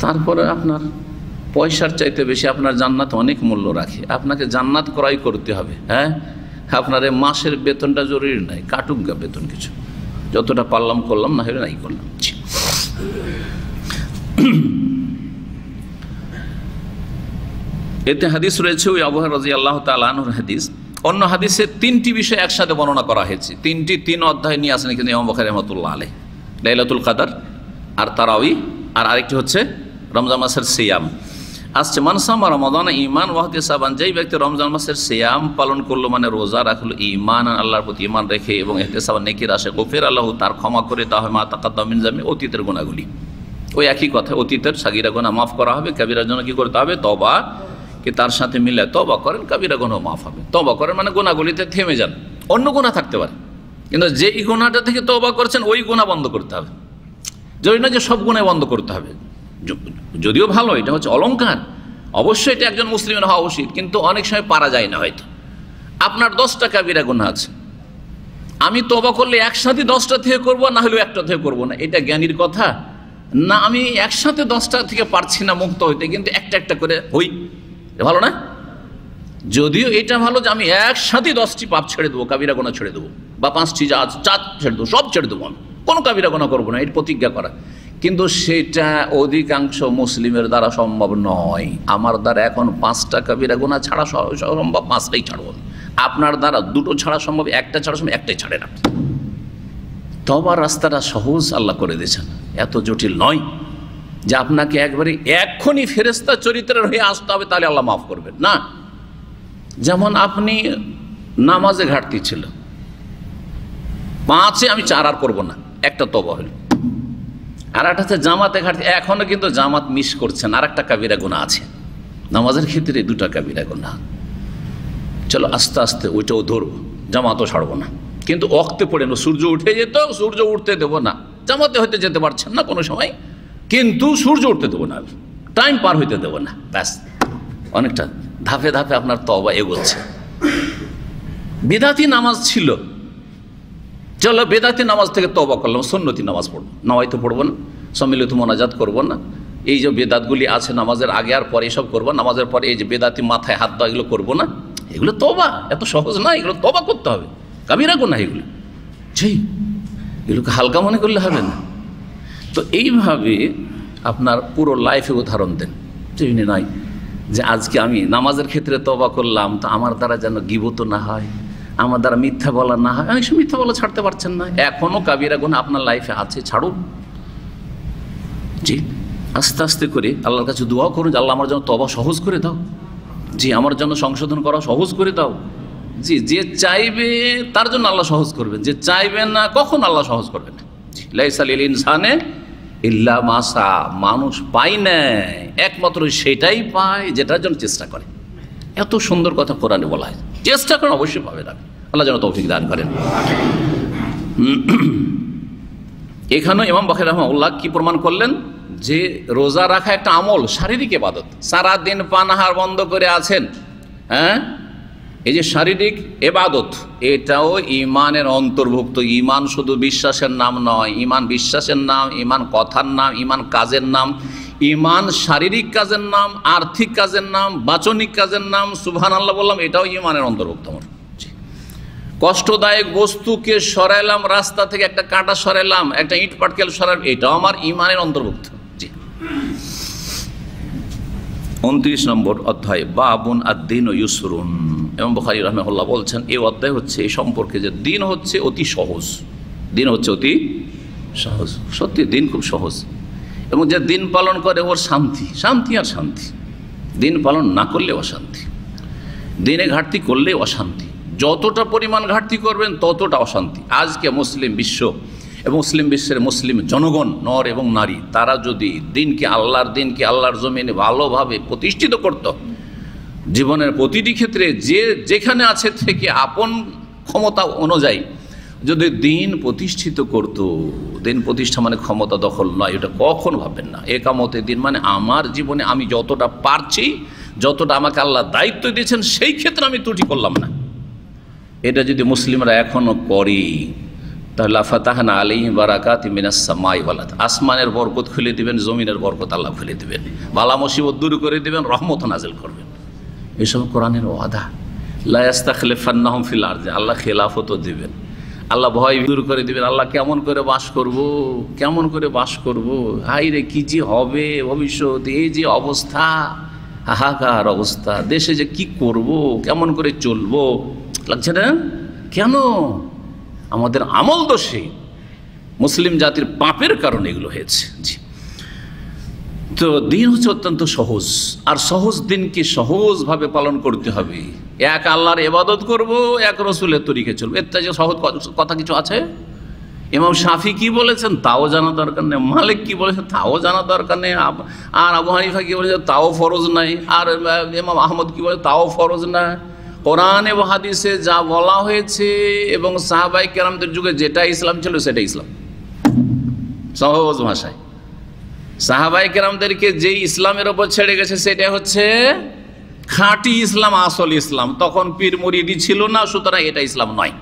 তারপরে আপনার পয়সার চাইতে বেশি আপনার জান্নাত অনেক মূল্য রাখে, আপনাকে জান্নাত ক্রয় করতে হবে। হ্যাঁ, আপনার এই মাসের বেতনটা জরুরি নয়, কাটুক গা বেতন কিছু, যতটা পারলাম করলাম, না হলে নাই করলাম। এতে হাদিস রয়েছে ওই আবু হুরায়রা রাদিয়াল্লাহু তাআলা আনহুর হাদিস। অন্য হাদিসে 3টি বিষয় একসাথে বর্ণনা করা হয়েছে, 3 অধ্যায় নিয়ে আসেন কিন্তু ইমাম বুখারী রাহমাতুল্লাহ আলাইহি, লাইলাতুল কদর আর তারাউই, আর আরেকটি হচ্ছে রমজান মাসের সিয়াম। আসছে মান সামা রমাদান ঈমান ওয়া ইহতিসাবান, যেই ব্যক্তি রমজান মাসের সিয়াম পালন করলো, মানে রোজা রাখলো, ঈমান আল্লাহর প্রতি ঈমান রেখে এবং ইহতিসাবান নেকির আশায়, গফির আল্লাহু, তার ক্ষমা করে দেওয়া হয় মা তাকাদ্দাম মিন যামবি, অতীতের গুনাহগুলি। ওই একই কথা, অতীতের সাগীরা গুনাহ মাফ করা হবে, কবিরা জন্য কি করতে হবে? তওবা, কি তার সাথে মিলে তওবা করেন, কবিরা গুনাহ মাফ হবে। তওবা করেন মানে গুনাহগুলিতে থেমে যান। অন্য গুনাহ থাকতে পারে, কিন্তু যেই গুনাহটা থেকে তওবা করছেন ওই গুনাহ বন্ধ করতে হবে। জরুরি না যে সব গুনাহ বন্ধ করতে হবে, যদিও ভালো, এটা হচ্ছে অলংকার, অবশ্যই এটা একজন মুসলিমের হওয়া উচিত, কিন্তু অনেক সময় পারা যায় না। হয়তো আপনার 10টা কাবিরা গুনাহ আছে, আমি তওবা করলে একসাথে 10টা থেকে করবো, না হলেও একটা থেকে করবো না, এটা জ্ঞানীর কথা না। আমি একসাথে 10টা থেকে পারছি না মুক্ত হইতে, কিন্তু একটা একটা করে হই, ভালো না? যদিও এটা ভালো যে আমি একসাথে 10টি পাপ ছেড়ে দেবো, কাবিরা গুনাহ ছেড়ে দেবো, বা 5টি যা আছে 4 ছেড়ে দেবো, সব ছেড়ে দেবো, কোনো কাবিরা গুনাহ করবো না, এর প্রতিজ্ঞা করা। কিন্তু সেটা অধিকাংশ মুসলিমের দ্বারা সম্ভব নয়। আমার দ্বারা এখন 5টা কাবিরা গুনাহ ছাড়া সম্ভব, 5টাই ছাড়বো। আপনার দ্বারা 2টো ছাড়া সম্ভব, 1টা ছাড়া সম্ভব, 1টাই ছাড়ে না। তওবার রাস্তাটা সহজ আল্লাহ করে দিয়েছেন, এত জটিল নয় যে আপনাকে একবারে এক্ষুনি ফেরেশতা চরিত্রের হয়ে আসতে হবে তাহলে আল্লাহ মাফ করবেন না। যেমন আপনি নামাজে ঘাটতি ছিল, 5-এ আমি 4 আর করবো না, একটা তওবা হলো। আর একটা হচ্ছে জামাতে ঘাটতি, এখনো কিন্তু জামাত মিস করছেন, আর একটা কাবিরা গুনাহ আছে। নামাজের ক্ষেত্রে 2টা কাবিরা গুনাহ, চলো আস্তে আস্তে ওইটাও ধরবো, জামাতও ছাড়বো না। কিন্তু ওয়াক্তে পড়ে না, সূর্য উঠে যেত, সূর্য উঠতে দেবো না। জামাতে হয়তো যেতে পারছেন না কোনো সময়, কিন্তু সূর্য উঠতে দেবো না, টাইম পার হইতে দেবো না, ব্যাস। অনেকটা ধাপে ধাপে আপনার তওবা এগোচ্ছে। বিদাতি নামাজ ছিল, চলো বেদাতি নামাজ থেকে তওবা করলাম, সুন্নতি নামাজ পড়বো, নওয়াইতে পড়বো না, সম্মিলিত মোনাজাত করবো না, এই যে বেদাতগুলি আছে নামাজের আগে আর পরে এসব করবো, নামাজের পরে এই যে বেদাতি মাথায় হাত দেওয়া এগুলো করবো না। এগুলো তওবা, এত সহজ না, এগুলো তওবা করতে হবে, কাবিরা গুনাহ এগুলো। সেই এগুলোকে হালকা মনে করলে হবে না। তো এইভাবে আপনার পুরো লাইফে উদাহরণ দেন, যেমনি নয় যে আজকে আমি নামাজের ক্ষেত্রে তওবা করলাম, তো আমার দ্বারা যেন গীবত না হয়, আমার দ্বারা মিথ্যা বলা না হয়। অনেক সময় মিথ্যা বলা ছাড়তে পারছেন না, এখনও কাবিরা গুনাহ আপনার লাইফে আছে, ছাড়ুন। জি, আস্তে আস্তে করে আল্লাহর কাছে দোয়া করুন যে আল্লাহ আমার জন্য তওবা সহজ করে দাও, জি আমার জন্য সংশোধন করা সহজ করে দাও। জি, যে চাইবে তার জন্য আল্লাহ সহজ করবেন, যে চাইবেন না কখন আল্লাহ সহজ করবেন না। জি, লাইসা লিল ইনসানে ইল্লা মাসা, মানুষ পায় না, একমাত্র সেটাই পায় যেটার জন্য চেষ্টা করে। এত সুন্দর কথা কোরআনে বলা হয়, চেষ্টা করেন অবশ্যই পাবে না। আল্লাহ যেন তৌফিক দান করেন। এখানে ইমাম বখরি রাহিমাহুল্লাহ কি প্রমাণ করলেন, যে রোজা রাখা একটা আমল, শারীরিক ইবাদত। সারাদিন পানাহার বন্ধ করে আছেন, হ্যাঁ, এই যে শারীরিক ইবাদত, এটাও ইমানের অন্তর্ভুক্ত। ইমান শুধু বিশ্বাসের নাম নয়, ইমান বিশ্বাসের নাম, ইমান কথার নাম, ইমান কাজের নাম, ইমান শারীরিক কাজের নাম, আর্থিক কাজের নাম, বাচনিক কাজের নাম। সুবহানাল্লাহ বললাম, এটাও ইমানের অন্তর্ভুক্ত। আমার কষ্টদায়ক বস্তুকে সরাইলাম, রাস্তা থেকে একটা কাঁটা সরাইলাম, একটা ইট পাটকেল সরাইলাম, এটাও আমার ইমানের অন্তর্ভুক্ত। জি। 29 নম্বর অধ্যায়, বাবুন আদ-দীন ইউসরুন। ইমাম বুখারী রাহিমাহুল্লাহ বলছেন, এই অধ্যায় হচ্ছে এই সম্পর্কে যে দিন হচ্ছে অতি সহজ। দিন হচ্ছে অতি সহজ, সত্যি দিন খুব সহজ। এবং যে দিন পালন করে ওর শান্তি, শান্তি আর শান্তি। দিন পালন না করলে অশান্তি, দিনে ঘাটতি করলে অশান্তি। যতটা পরিমাণ ঘাটতি করবেন ততটা অশান্তি। আজকে মুসলিম বিশ্ব এবং মুসলিম বিশ্বের মুসলিম জনগণ, নর এবং নারী, তারা যদি দিনকে, আল্লাহর দিনকে আল্লাহর জমিনে ভালোভাবে প্রতিষ্ঠিত করত, জীবনের প্রতিটি ক্ষেত্রে যে যেখানে আছে থেকে আপন ক্ষমতা অনুযায়ী যদি দিন প্রতিষ্ঠিত করত, দিন প্রতিষ্ঠা মানে ক্ষমতা দখল নয়, এটা কখন ভাববেন না। একামতে দিন মানে আমার জীবনে আমি যতটা পারছি, যতটা আমাকে আল্লাহ দায়িত্ব দিয়েছেন, সেই ক্ষেত্রে আমি ত্রুটি করলাম না। এটা যদি মুসলিমরা এখনও করে, তাহলে ফাতাহনা আলাইহিম বারাকাতিম মিনাস সামাই ওয়াল আরদ, আসমানের বরকত খুলে দিবেন, জমিনের বরকত আল্লাহ খুলে দিবেন, বালা মুসিবত দূর করে দিবেন, রহমত নাজিল করবেন। এসব কোরআনের ওয়াদা। লা ইস্তাখলিফান্নাহুম ফিল আরদ, আল্লাহ খেলাফতও দিবেন, আল্লাহ ভয় দূর করে দিবেন। আল্লাহ কেমন করে বাস করব, কেমন করে বাস করব, হাই রে কি যে হবে ভবিষ্যৎ, এই যে অবস্থা, হাহাকার অবস্থা, দেশে যে কি করব, কেমন করে চলবো, লাগছে না? কেন? আমাদের আমল দোষে, মুসলিম জাতির পাপের কারণে এগুলো হয়েছে। জি। তো দিন হচ্ছে অত্যন্ত সহজ, আর সহজ দিনকে সহজভাবে পালন করতে হবে। এক আল্লাহর ইবাদত করব, এক রসুলের তরিকে চলবো, এর যে সহজ কথা কিছু আছে? ইমাম শাফি কি বলেছেন তাও জানা দরকার নেই, মালিক কি বলেছেন তাও জানা দরকার নেই, আর আবু হানিফা কি বলেছেন তাও ফরজ নাই, আর ইমাম আহমদ কি বলেছেন তাও ফরজ না। কোরআন এবং হাদিসে যা বলা হয়েছে এবং সাহাবাই কেরামদের যুগে যেটা ইসলাম ছিল সেটা ইসলাম, সহজ ভাষায়। সাহাবাই কেরামদেরকে যে ইসলামের ওপর ছেড়ে গেছে সেটা হচ্ছে খাঁটি ইসলাম, আসল ইসলাম। তখন পীর মুরিদি ছিল না, সুতরাং এটা ইসলাম নয়।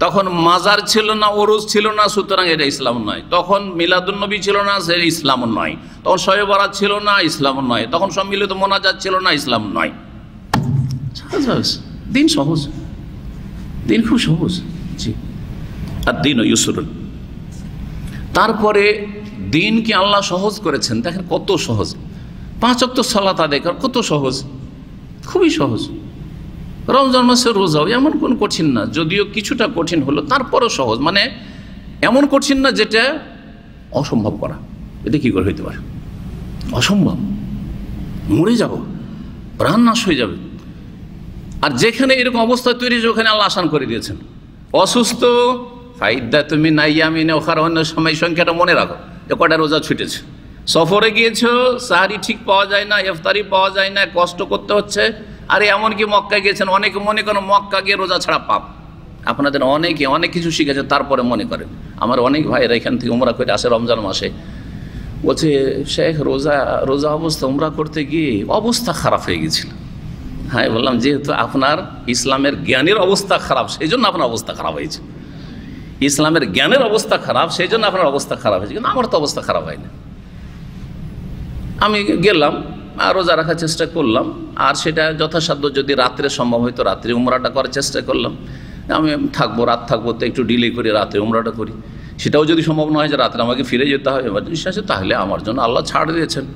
তখন মাজার ছিল না, ওরুজ ছিল না, সুতরাং এটা ইসলাম নয়। তখন মিলাদুন্নবী ছিল না, সে ইসলাম নয়। তখন শবে বরাত ছিল না, ইসলাম নয়। তখন সম্মিলিত মোনাজাত ছিল না, ইসলাম নয়। দিন সহজ, দিন খুব সহজ। জি। আর দিন ইউসরুন। তারপরে দিনকে আল্লাহ সহজ করেছেন, দেখেন কত সহজ। 5 ওয়াক্ত সালাত আদায় করা কত সহজ, খুবই সহজ। রমজান মাসের রোজাও এমন কোন কঠিন না, যদিও কিছুটা কঠিন হলো তারপরেও সহজ। মানে এমন কঠিন না যেটা অসম্ভব করা। এটা কি করে হইতে পারে? অসম্ভব, মরে যাব, প্রাণ নাশ হয়ে যাবে। আর যেখানে এরকম অবস্থা তৈরি হয়েছে ওখানে আল্লাহ আসান করে দিয়েছেন। অসুস্থ, ফাইদা তুমি নাইয়ামিনে, ওখানে অন্য সময় সংখ্যাটা মনে রাখো যে কটা রোজা ছুটেছে। সফরে গিয়েছো, সাহারি ঠিক পাওয়া যায় না, ইফতারি পাওয়া যায় না, কষ্ট করতে হচ্ছে। আরে এমনকি মক্কায় গিয়েছেন, অনেকে মনে করেন মক্কা গিয়ে রোজা ছাড়া পাপ। আপনাদের অনেকে অনেক কিছু শিখেছে, তারপরে মনে করেন। আমার অনেক ভাইয়েরা এখান থেকে উমরা করে আসে রমজান মাসে, বলছে শেখ রোজা অবস্থা উমরা করতে গিয়ে অবস্থা খারাপ হয়ে গেছিল। হ্যাঁ, বললাম যেহেতু আপনার ইসলামের জ্ঞানের অবস্থা খারাপ, সেই জন্য আপনার অবস্থা খারাপ হয়েছে। ইসলামের জ্ঞানের অবস্থা খারাপ, সেই জন্য আপনার অবস্থা খারাপ হয়েছে, কিন্তু আমার তো অবস্থা খারাপ হয়নি। আমি গেলাম, রোজা রাখার চেষ্টা করলাম, আর সেটা যথাসাধ্য যদি রাত্রে সম্ভব হয়তো রাত্রে উমরাটা করার চেষ্টা করলাম। আমি থাকবো, রাত থাকবো, তো একটু ডিলে করে রাত্রে উমরাটা করি। সেটাও যদি সম্ভব নয় যে রাত্রে আমাকে ফিরে যেতে হবে এমার্জেন্সি আছে, তাহলে আমার জন্য আল্লাহ ছাড় দিয়েছেন।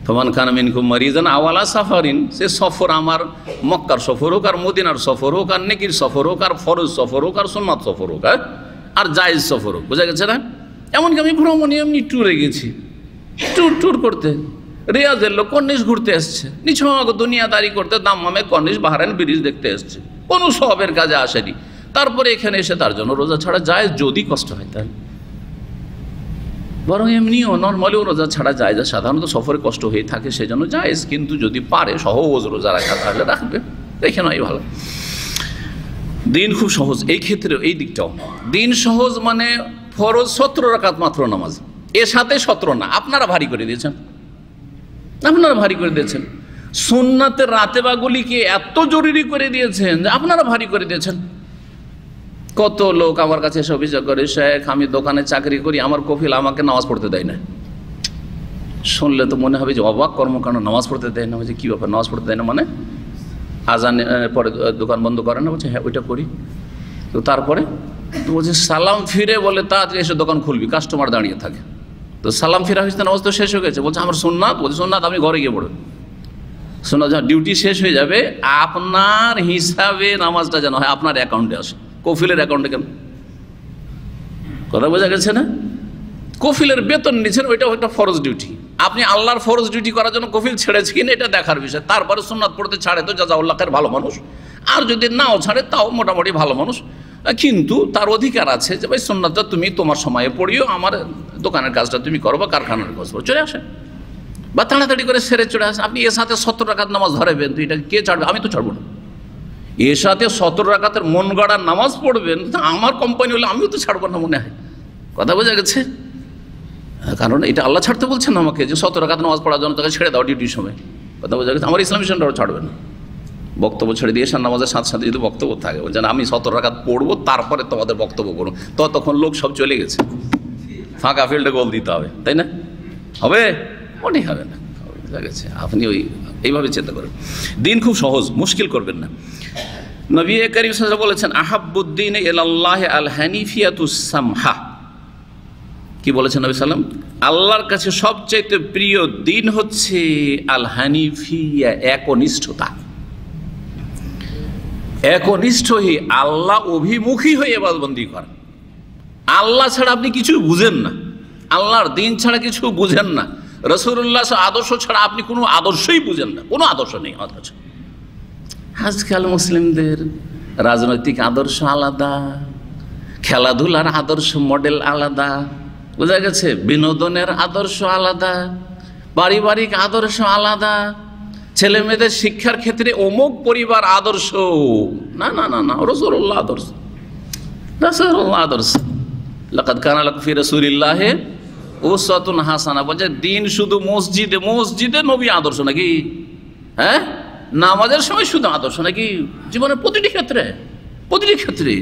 ফমান কানা মিনকুম মারিজান আও আলা সাফারিন, সে সফর আমার মক্কার সফর হোক, আর মদিনার সফর হোক, আর নেকির সফর হোক, আর ফরজ সফর হোক, আর সুন্নাত সফর হোক, আর জায়েজ সফর হোক, বোঝা গেছে না? এমনকি আমি ভ্রমণে এমনি ট্যুরে গেছি, ট্যুর করতে। রিয়াজের লোক কর্নিশ ঘুরতে এসছে, নিছক দুনিয়াদারি করতে দাম্মামে কর্নিশ বাহরাইন ব্রিজ দেখতে এসছে, কোনো সবের কাজে আসেনি। তারপরে এখানে এসে তার জন্য রোজা ছাড়া যায়, যদি কষ্ট হয় তাহলে। বরং এমনিও নর্মালিও রোজা ছাড়া যায়, যা সাধারণত সফরে কষ্ট হয়ে থাকে সেজন্য জায়েজ, কিন্তু যদি পারে সহজ রোজা রাখা তাহলে রাখবে, দেখে নয় ভালো। দিন খুব সহজ এই ক্ষেত্রে, এই দিকটাও দিন সহজ মানে ফরজ 17 রাকাত মাত্র নামাজ, এর সাথে 17 না, আপনারা ভারী করে দিয়েছেন, আপনারা ভারী করে দিয়েছেন। সুন্নাতের রাতেবাগুলিকে এত জরুরি করে দিয়েছেন যে আপনারা ভারী করে দিয়েছেন। কত লোক আমার কাছে এসে অভিযোগ করে, শেখ আমি দোকানে চাকরি করি, আমার কফিল আমাকে নামাজ পড়তে দেয় না। শুনলে তো মনে হবে যে অবাক কর্মকাণ্ড, নামাজ পড়তে দেয় না। বলছে কী ব্যাপার নামাজ পড়তে দেয় না মানে? আজান পরে দোকান বন্ধ করে না? বলছে হ্যাঁ ওইটা করি। তো তারপরে তো বলছে সালাম ফিরে বলে তাড়াতাড়ি এসে দোকান খুলবি, কাস্টমার দাঁড়িয়ে থাকে। তো সালাম ফিরে হয়েছে, নামাজ তো শেষ হয়ে গেছে। বলছে আমার সুন্নাত। বলছে সুন্নাত আপনি ঘরে গিয়ে পড়বেন। সুন্নাত যখন ডিউটি শেষ হয়ে যাবে আপনার হিসাবে নামাজটা যেন হয় আপনার অ্যাকাউন্টে আসে, কফিলের অ্যাকাউন্টে কেন? কথা বোঝা গেছে না? কফিলের বেতন নিচ্ছেন, ওইটা একটা ফরজ ডিউটি। আপনি আল্লাহর ফরজ ডিউটি করার জন্য কফিল ছেড়েছে কিনা এটা দেখার বিষয়। তারপরে সুন্নাত পড়তে ছাড়ে তো জাযাউল্লাহ খায়ের, ভালো মানুষ। আর যদি নাও ছাড়ে তাও মোটামুটি ভালো মানুষ, কিন্তু তার অধিকার আছে যে ভাই সুন্নাতটা তুমি তোমার সময়ে পড়িও, আমার দোকানের কাজটা তুমি করো বা কারখানার কাজ করো, চলে আসেন বা তাড়াতাড়ি করে সেরে চলে আসেন। আপনি এর সাথে 17 রাকাত নামাজ ধরাবেন, তো এটা কে ছাড়বে? আমি তো ছাড়বো না। এর সাথে 17 রাকাতের মন গড়ার নামাজ পড়বেন, আমার কোম্পানি হলে আমিও তো ছাড়বো না মনে হয়। কথা বোঝা গেছে? কারণ এটা আল্লাহ ছাড়তে বলছেন আমাকে যে 17 রাকাত নামাজ পড়ার জন্য তাকে ছেড়ে দাও ডিউটির সময়। কথা বোঝা গেছে? আমার ইসলামী সেন্টারও ছাড়বে না। বক্তব্য ছেড়ে দিয়ে এসার নামাজের সাথে সাথে যদি বক্তব্য থাকে, বলছেন আমি 17 রাকাত পড়বো তারপরে তোমাদের বক্তব্য করুন, ততক্ষণ লোক সব চলে গেছে, ফাঁকা ফিল্ডে গোল দিতে হবে, তাই না? হবে? মনে হবে না। বোঝা গেছে? আপনি এইভাবে চিন্তা করেন। দিন খুব সহজ, মুশকিল করবেন না। নবী করিম সাল্লাল্লাহু আলাইহি ওয়াসাল্লাম বলেছেন আহাব্বুদ্দিন ইলাল্লাহি আল হানিফিয়াতুস সামহা। কি বলেছেন নবী সাল্লাম? আল্লাহর কাছে সবচাইতে প্রিয় দিন হচ্ছে আল হানিফিয়া, একনিষ্ঠতা। একনিষ্ঠ হয়ে আল্লাহ অভিমুখী হয়ে ইবাদতবন্দি করেন। আল্লাহ ছাড়া আপনি কিছু বুঝেন না, আল্লাহর দিন ছাড়া কিছু বুঝেন না, রাসূলুল্লাহ আদর্শ ছাড়া আপনি কোনো আদর্শই বুঝেন না, কোনো আদর্শ নেই আমার কাছে। আজকাল মুসলিমদের রাজনৈতিক আদর্শ আলাদা, খেলাধুলার আদর্শ মডেল আলাদা, বোঝা গেছে? বিনোদনের আদর্শ আলাদা, পারিবারিক আদর্শ আলাদা, ছেলে মেয়েদের শিক্ষার ক্ষেত্রে অমুক পরিবার আদর্শ। না না না না, রাসূলুল্লাহ আদর্শ, রাসূলুল্লাহ আদর্শ। লাকাদ কানা লাকুম ফি রাসূলিল্লাহি উসওয়াতুন হাসানাহ। বলছে দিন শুধু মসজিদে, মসজিদে নবী আদর্শ নাকি? হ্যাঁ, নামাজের সময় শুধু আদর্শ নাকি? জীবনের প্রতিটি ক্ষেত্রে, প্রতিটি ক্ষেত্রে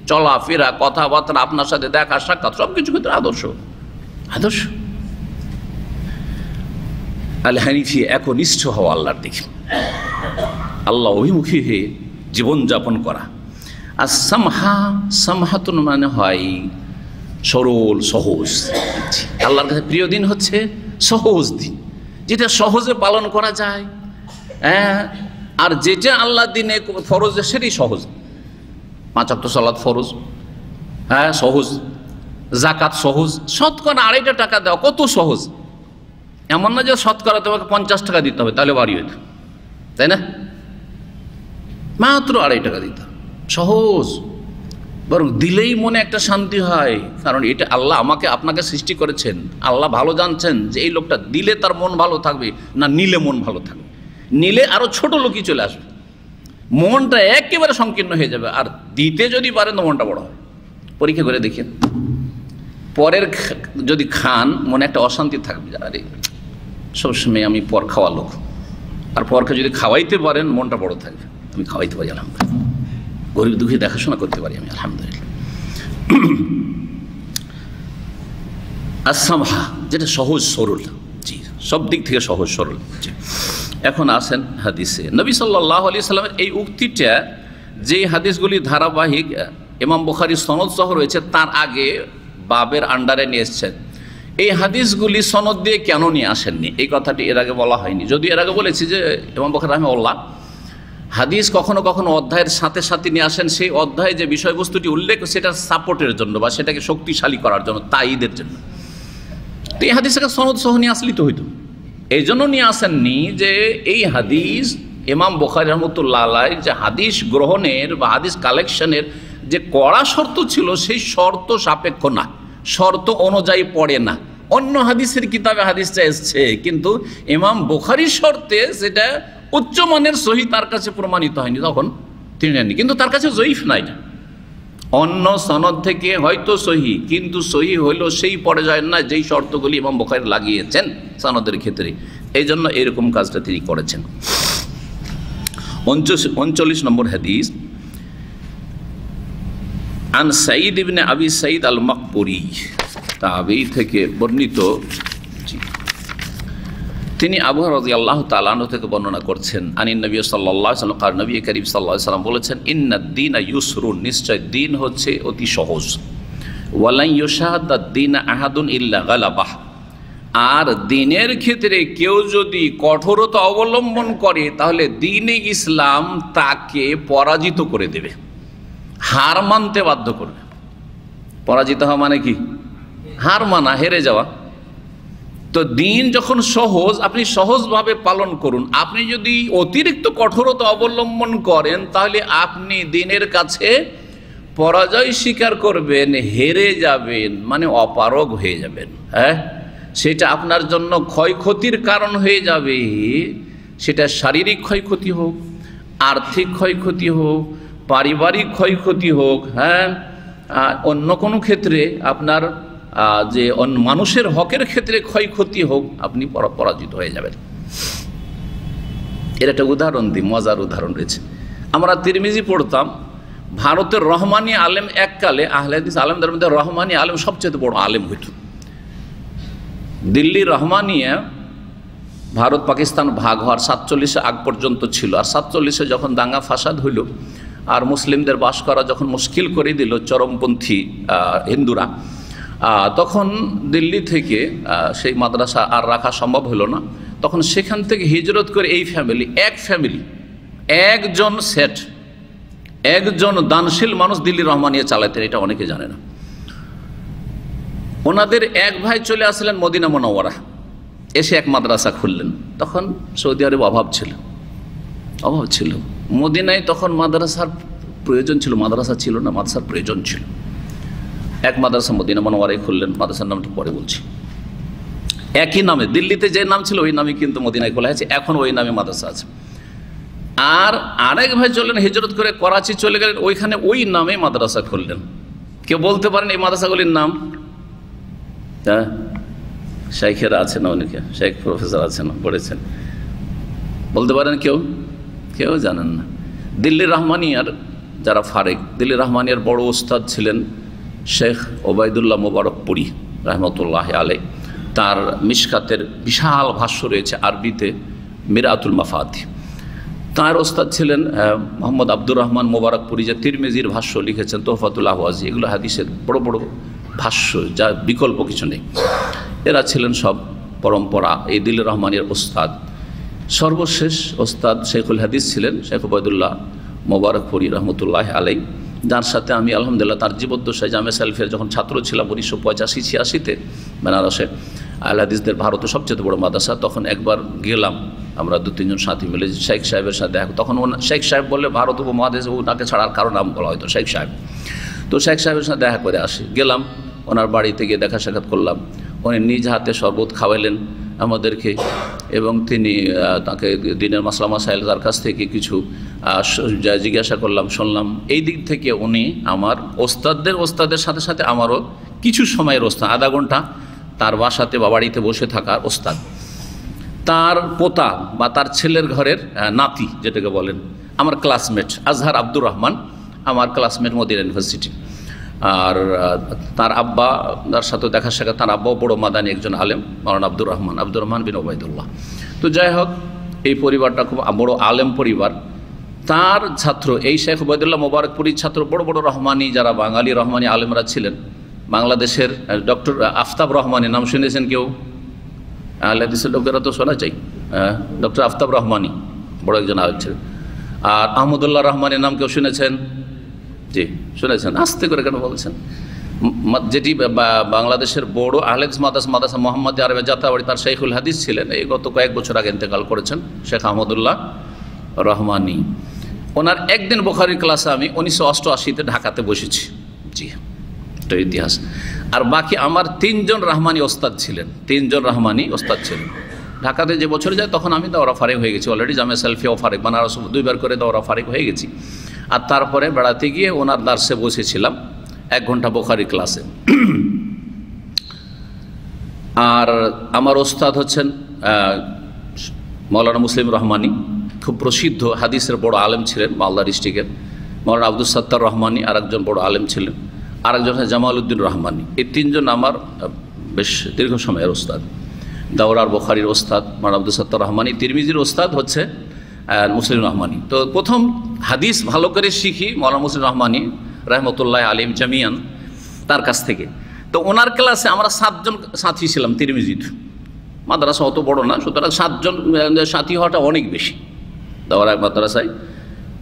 চলাফেরা, কথাবার্তা, আপনার সাথে দেখা সাক্ষাৎ, সব কিছু ক্ষেত্রে আদর্শ, আদর্শ। আল হানিফি, একনিষ্ঠ হওয়া আল্লাহর দিকে, আল্লাহ অভিমুখী হয়ে জীবনযাপন করা। আর সামহা, সামহাতুন মানে হয় সরল, সহজ। আল্লাহর কাছে প্রিয় দিন হচ্ছে সহজ দিন, যেটা সহজে পালন করা যায়। হ্যাঁ, আর যেটা আল্লাহ দিনে ফরজ সেটাই সহজ। 5 ওয়াক্ত সালাত ফরজ, হ্যাঁ সহজ। যাকাত সহজ। শতকরা 2.5 টাকা দেওয়া কত সহজ। এমন না যে শতকরা তোমাকে 50 টাকা দিতে হবে, তাহলে বাড়ি হইতো, তাই না? মাত্র 2.5 টাকা দিতে হবে, সহজ। বরং দিলেই মনে একটা শান্তি হয়, কারণ এটা আল্লাহ আমাকে আপনাকে সৃষ্টি করেছেন। আল্লাহ ভালো জানছেন যে এই লোকটা দিলে তার মন ভালো থাকবে না নিলে মন ভালো থাকবে। নিলে আরো ছোট লোকই চলে আসবে, মনটা একেবারে সংকীর্ণ হয়ে যাবে। আর দিতে যদি পারেন তো মনটা বড় হয়। পরীক্ষা করে দেখেন, পরের যদি খান মনে একটা অশান্তি থাকবে, আরে সবসময় আমি পর খাওয়া লোক। আর পরকে যদি খাওয়াইতে পারেন মনটা বড় থাকবে, আমি খাওয়াইতে পারি আলহামদুলিল্লাহ, গরিব দুঃখী দেখাশোনা করতে পারি আমি আলহামদুলিল্লাহ। আসামহা, যেটা সহজ সরল, জি সব দিক থেকে সহজ সরল। জি, এখন আসেন হাদিসে। নবী সাল্লাল্লাহু আলাইহি সাল্লামের এই উক্তিটা, যে হাদিসগুলি ধারাবাহিক ইমাম বুখারী সনদ সহ রয়েছে, তার আগে বাবের আন্ডারে নিয়ে এসেছেন। এই হাদিসগুলি সনদ দিয়ে কেন নিয়ে আসেননি এই কথাটি এর আগে বলা হয়নি। যদি এর আগে বলেছি যে ইমাম বুখারী রাহিমাহুল্লাহ হাদিস কখনো কখনো অধ্যায়ের সাথে সাথে নিয়ে আসেন, সেই অধ্যায়ে যে বিষয়বস্তুটি উল্লেখ সেটার সাপোর্টের জন্য বা সেটাকে শক্তিশালী করার জন্য, তাইদের জন্য। তো এই হাদিসটাকে সনদ সহ নিয়ে আসলেই তো হইতো। এই জন্য নিয়ে আসেননি যে এই হাদিস ইমাম বুখারী রাহমাতুল্লাহ আলাইহি যে হাদিস গ্রহণের বা হাদিস কালেকশনের যে কড়া শর্ত ছিল, সেই শর্ত সাপেক্ষ না, শর্ত অনুযায়ী পড়ে না। অন্য হাদিসের কিতাবে হাদিসটা এসছে, কিন্তু ইমাম বুখারীর শর্তে সেটা উচ্চমানের সহিহ তার কাছে প্রমাণিত হয়নি, তখন তিনি নেননি। কিন্তু তার কাছে জয়ীফ নাই, অন্য সনদ থেকে হয়তো সহিহ, কিন্তু সহিহ হইল সেই পর্যায়ের না যেই শর্তগুলি ইমাম বুখারী লাগিয়েছেন সনদের ক্ষেত্রে। এই জন্য এরকম কাজটা তিনি করেছেন। 39 নম্বর হাদিস, আন সাঈদ ইবনে আবি সাঈদ আল মাকবুরি, তাবী থেকে বর্ণিত, তিনি আবু হুরায়রা রাদিয়াল্লাহু তাআলা আনহু থেকে বর্ণনা করছেন, আনিন নবী সাল্লাল্লাহু আলাইহি ওয়াসাল্লাম কার, নবী করিম সাল্লাল্লাহু আলাইহি ওয়াসাল্লাম বলেছেন, ইন্নাদ-দীনা ইউসরুন, নিশ্চয় দিন হচ্ছে অতি সহজ, ওয়ালা ইউশাহাদাদ-দীনা আহাদুন ইল্লা গালাবাহ, আর দিনের ক্ষেত্রে কেউ যদি কঠোরতা অবলম্বন করে তাহলে দ্বীনে ইসলাম তাকে পরাজিত করে দেবে, হার মানতে বাধ্য করবে। পরাজিত হওয়া মানে কি? হার মানা, হেরে যাওয়া। তো দিন যখন সহজ, আপনি সহজভাবে পালন করুন। আপনি যদি অতিরিক্ত কঠোরতা অবলম্বন করেন তাহলে আপনি দিনের কাছে পরাজয় স্বীকার করবেন, হেরে যাবেন, মানে অপারগ হয়ে যাবেন। হ্যাঁ, সেটা আপনার জন্য ক্ষয়ক্ষতির কারণ হয়ে যাবে। সেটা শারীরিক ক্ষয়ক্ষতি হোক, আর্থিক ক্ষয়ক্ষতি হোক, পারিবারিক ক্ষয়ক্ষতি হোক, হ্যাঁ, অন্য কোনো ক্ষেত্রে আপনার যে মানুষের হকের ক্ষেত্রে ক্ষয়ক্ষতি হোক, আপনি পরাজিত হয়ে যাবেন। এর একটা উদাহরণ দিই, মজার উদাহরণ রয়েছে। আমরা তিরমিজি পড়তাম, ভারতের রহমানি আলেম, এককালে আহলে হাদিস আলেমদের মধ্যে রহমানি আলেম সবচেয়ে বড় আলেম হইত। দিল্লি রহমানিয়া ভারত পাকিস্তান ভাগ হওয়ার 47 আগ পর্যন্ত ছিল, আর 47 যখন দাঙ্গা ফাসাদ হইল আর মুসলিমদের বাস করা যখন মুশকিল করে দিল চরমপন্থী হিন্দুরা, তখন দিল্লি থেকে সেই মাদ্রাসা আর রাখা সম্ভব হলো না। তখন সেখান থেকে হিজরত করে এই ফ্যামিলি, একজন সেট, একজন দানশীল মানুষ দিল্লি রহমানিয়া চালাতেন, এটা অনেকে জানে না। ওনাদের এক ভাই চলে আসলেন মদিনা মুনাওয়ারা, এসে এক মাদ্রাসা খুললেন। তখন সৌদি আরবে অভাব ছিল, মদিনায় তখন মাদ্রাসার প্রয়োজন ছিল, মাদ্রাসা ছিল না, মাদ্রাসার প্রয়োজন ছিল। এক মাদ্রাসা মদিনা মুনাওয়ারায় খুললেন, মাদ্রাসার নামটা পরে বলছি। একই নামে, দিল্লিতে যে নাম ছিল ওই নামে কিন্তু মদিনায় খোলা হয়েছে, এখন ওই নামে মাদ্রাসা আছে। আর আরেক ভাই চললেন হিজরত করে করাচি চলে গেলেন, ওইখানে ওই নামে মাদ্রাসা খুললেন। কেউ বলতে পারেন এই মাদ্রাসাগুলির নাম? হ্যাঁ, শাইখেরা আছেন, অনেকে শাইখ প্রফেসর আছেন, পড়েছেন, বলতে পারেন? কেউ জানেন না। দিল্লি রহমানিয়ার যারা ফারেক, দিল্লি রহমানিয়ার বড় ওস্তাদ ছিলেন শেখ ওবায়দুল্লাহ মোবারকপুরি রহমতুল্লাহ আলাইহ। তার মিশকাতের বিশাল ভাষ্য রয়েছে আরবিতে, মিরাতুল মাফাতি। তার ওস্তাদ ছিলেন মোহাম্মদ আব্দুর রহমান মোবারকপুরি, যে তিরমিজির ভাষ্য লিখেছেন, তোহফাতুল আহওয়াজি, এগুলো হাদিসের বড় বড় ভাষ্য, যা বিকল্প কিছু নেই। এরা ছিলেন সব পরম্পরা এই দিল্লি রহমানের ওস্তাদ। সর্বশেষ ওস্তাদ শেখুল হাদিস ছিলেন শেখ ওবায়দুল্লাহ মোবারকপুরি রহমতুল্লাহ আলাই, যার সাথে আমি আলহামদুলিল্লাহ তার জীবদ্দশায় জামে সালফের যখন ছাত্র ছিলাম 1985-86-তে বেনারসে, আহলে হাদিসদের ভারতের সবচেয়ে বড় মাদ্রাসা, তখন একবার গেলাম আমরা 2-3 জন সাথী মিলে শেখ সাহেবের সাথে দেখা। তখন শেখ সাহেব বললে ভারত উপমহাদেশে ওনাকে ছাড়ার কারণ নাম বলা হয়তো শেখ সাহেব। তো শেখ সাহেবের সাথে দেখা করে আসি, গেলাম ওনার বাড়িতে গিয়ে দেখা সাক্ষাৎ করলাম। উনি নিজ হাতে শরবত খাওয়াইলেন আমাদেরকে, এবং তিনি তাকে দিনের মাসলা মাসাইল তার কাছ থেকে কিছু জিজ্ঞাসা করলাম, শুনলাম। এই দিক থেকে উনি আমার ওস্তাদের সাথে সাথে আমারও কিছু সময়ের ওস্তাদ, আধা ঘন্টা তার বাসাতে বা বাড়িতে বসে থাকার ওস্তাদ। তার পোতা বা তার ছেলের ঘরের নাতি যেটাকে বলেন, আমার ক্লাসমেট আজহার আব্দুর রহমান, আমার ক্লাসমেট মদিনা ইউনিভার্সিটি। আর তার আব্বা, তার সাথে দেখা সাক্ষাৎ, তার আব্বাও বড় মাদানী একজন আলেম, মাওলানা আব্দুর রহমান বিন ওবায়দুল্লাহ। তো যাই হোক, এই পরিবারটা খুব বড় আলেম পরিবার। তার ছাত্র এই শেখ ওবায়দুল্লাহ মোবারকপুরীর ছাত্র বড় বড় রহমানি, যারা বাঙালি রহমানি আলেমরা ছিলেন। বাংলাদেশের ডক্টর আফতাব রহমানের নাম শুনেছেন কেউ? আহলে হাদিসের লোকেরা তো শোনা চাই। ডক্টর আফতাব রহমানি বড় একজন আলেম ছিলেন। আর আহমদুল্লাহ রহমানের নাম কেউ শুনেছেন? জি শুনেছেন। আস্তে করে কেন বলছেন? যেটি বাংলাদেশের বড় আহলে হাদিস মাদ্রাসা মোহাম্মদ আরবে যাত্রাবাড়ি, তার শেখুল হাদিস ছিলেন। এই গত কয়েক বছর আগে ইন্তেকাল করেছেন শেখ আহমদুল্লাহ রহমানি। ওনার একদিন বুখারীর ক্লাসে আমি 1988-তে ঢাকাতে বসেছি। জি, এটা ইতিহাস। আর বাকি আমার 3 জন রহমানি ওস্তাদ ছিলেন, 3 জন রহমানি ওস্তাদ ছিলেন। ঢাকাতে যে বছরে যায় তখন আমি দাওরা ফারিক হয়ে গেছি অলরেডি, জামে সেলফিয়া ফারিক, বানারস 2 বার করে দাওরা ফারিক হয়ে গেছি। আর তারপরে বেড়াতে গিয়ে ওনার দার্সে বসেছিলাম 1 ঘন্টা বুখারী ক্লাসে। আর আমার ওস্তাদ হচ্ছেন মৌলানা মুসলিম রহমানি, খুব প্রসিদ্ধ হাদিসের বড় আলেম ছিলেন মালদা ডিস্ট্রিক্টের। মৌলানা আব্দুল সত্তার রহমানি আরেকজন বড় আলেম ছিলেন, আরেকজন হচ্ছে জামাল উদ্দিন রহমানি। এই 3 জন আমার বেশ দীর্ঘ সময়ের ওস্তাদ। দাওরার বুখারীর ওস্তাদ মৌলানা আব্দুল সত্তার রহমানি, তিরমিজির ওস্তাদ হচ্ছে মুসলিম রহমানি। তো প্রথম হাদিস ভালো করে শিখি মৌলানা মুসলিম রহমানি রহমতুল্লাহ আলিম জামিয়ান, তার কাছ থেকে। তো ওনার ক্লাসে আমরা 7 জন সাথী ছিলাম তিরমিজির। মাদ্রাসা অত বড় না, সুতরাং 7 জন সাথী হওয়াটা অনেক বেশি দাওরা মাদ্রাসায়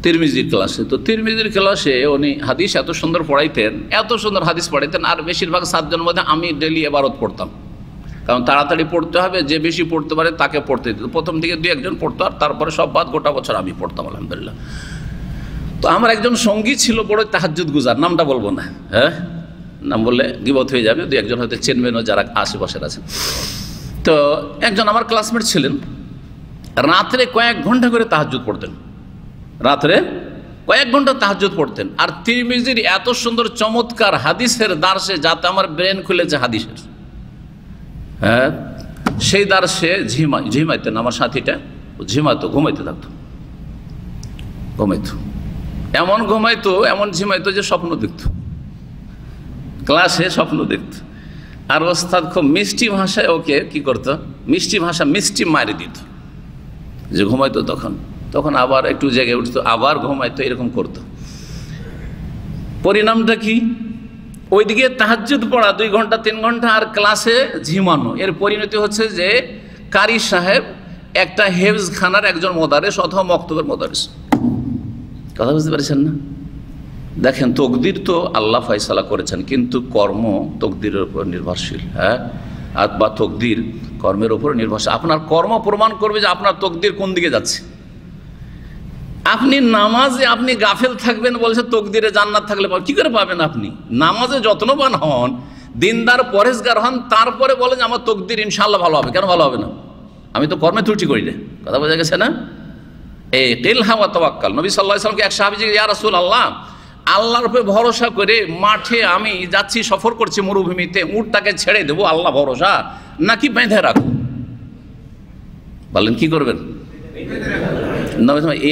তিরমিজির ক্লাসে। তো তিরমিজির ক্লাসে উনি হাদিস এত সুন্দর পড়াইতেন, এত সুন্দর হাদিস পড়াইতেন। আর বেশিরভাগ 7 জনের মধ্যে আমি ডেলি ইবারত পড়তাম, কারণ তাড়াতাড়ি পড়তে হবে, যে বেশি পড়তে পারে তাকে পড়তে দিত। প্রথম দিকে 2-1 জন পড়তো, আর তারপরে সব বাদ গোটা বছর আমি পড়তাম আলহামদুলিল্লাহ। তো আমার একজন সঙ্গী ছিল বড় তাহাজ্জুদ গুজার, নামটা বলবো না, হ্যাঁ নাম বললে গিবত হয়ে যাবে, 2-1 জন হয়তো চেনবেনও যারা আশেপাশের আছেন। তো একজন আমার ক্লাসমেট ছিলেন, রাত্রে কয়েক ঘন্টা করে তাহাজ্জুদ পড়তেন, রাত্রে কয়েক ঘন্টা তাহাজ্জুদ পড়তেন। আর তিরমিজির এত সুন্দর চমৎকার হাদিসের দার্সে, যাতে আমার ব্রেন খুলেছে হাদিসের, হ্যাঁ সেই দার্সে ঝিমাইতেন। আমার সাথীটা ঝিমাতো, ঘুমাইতে থাকতো, ঘুমাইতো, এমন ঘুমাইতো, এমন ঝিমাইতো যে স্বপ্ন দেখতো, ক্লাসে স্বপ্ন দেখতো। আর ওস্তাদ খুব মিষ্টি ভাষায় ওকে কি করতো, মিষ্টি ভাষা মিষ্টি মারি দিত, যে ঘুমাইতো তখন আবার একটু জেগে উঠতো, আবার ঘুমাইতো, এরকম করতো। পরিণামটা কি, ওইদিকে তাহাজ্জুদ পড়া 2 ঘন্টা 3 ঘন্টা, আর ক্লাসে ঝিমানো। এর পরিণতি হচ্ছে যে কারি সাহেব একটা হেফজখানার একজন মোদারেস অথবা মক্তবের মোদারেস। কথা বুঝতে পারছেন না? দেখেন, তকদির তো আল্লাহ ফয়সালা করেছেন, কিন্তু কর্ম তকদিরের উপর নির্ভরশীল। হ্যাঁ, আর বা তকদির কর্মের উপর নির্ভরশীল। আপনার কর্ম প্রমাণ করবে যে আপনার তকদির কোন দিকে যাচ্ছে। আপনি নামাজে আপনি গাফেল থাকবেন, বলছে তকদিরে জান্নাত থাকলে কি করে পাবেন? আপনি নামাজে যত্নবান হন, দিনদার পরেজগার হন, তারপরে বলেন যে আমার তকদির ইনশাআল্লাহ ভালো হবে। কেন ভালো হবে না? আমি তো কর্মে ত্রুটি করি না। কথা বোঝা গেছে না? কিলহা ওয়া তাওয়াক্কাল। নবী সাল্লাল্লাহু আলাইহি ওয়াসাল্লামকে এক সাহাবী জিজ্ঞেস, ইয়া রাসূলুল্লাহ, আল্লাহর উপরে ভরসা করে মাঠে আমি যাচ্ছি, সফর করছি মরুভূমিতে, উটটাকে ছেড়ে দেবো আল্লাহ ভরসা, নাকি বেঁধে রাখবো? বলেন কি করবেন?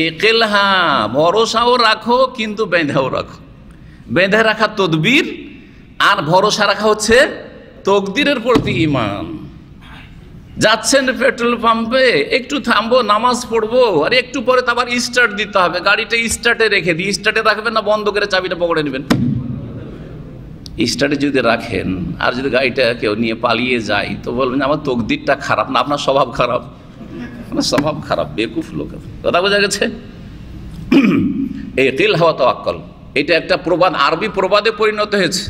একেলহা, ভরসাও রাখো কিন্তু বেঁধেও রাখো। বেঁধে রাখা তদবির, আর ভরসা রাখা হচ্ছে তকদিরের প্রতি ঈমান। যাচ্ছেন পেট্রোল পাম্পে, একটু থামবো, নামাজ পড়বো, আর একটু পরে তো আবার স্টার্ট দিতে হবে। গাড়িটা স্টার্টে রেখে দিই, স্টার্টে রাখবেন না বন্ধ করে চাবিটা পকেটে নেবেন? স্টার্টে যদি রাখেন আর যদি গাড়িটা কেউ নিয়ে পালিয়ে যায়, তো বলবেন আমার তকদিরটা খারাপ না, আপনার স্বভাব খারাপ। স্বভাব খারাপ, বেকুফ লোক। কথা বোঝা গেছে? এই কিলহা ওয়া তাওয়াক্কাল, এটা একটা প্রবাদ, আরবি প্রবাদে পরিণত হয়েছে।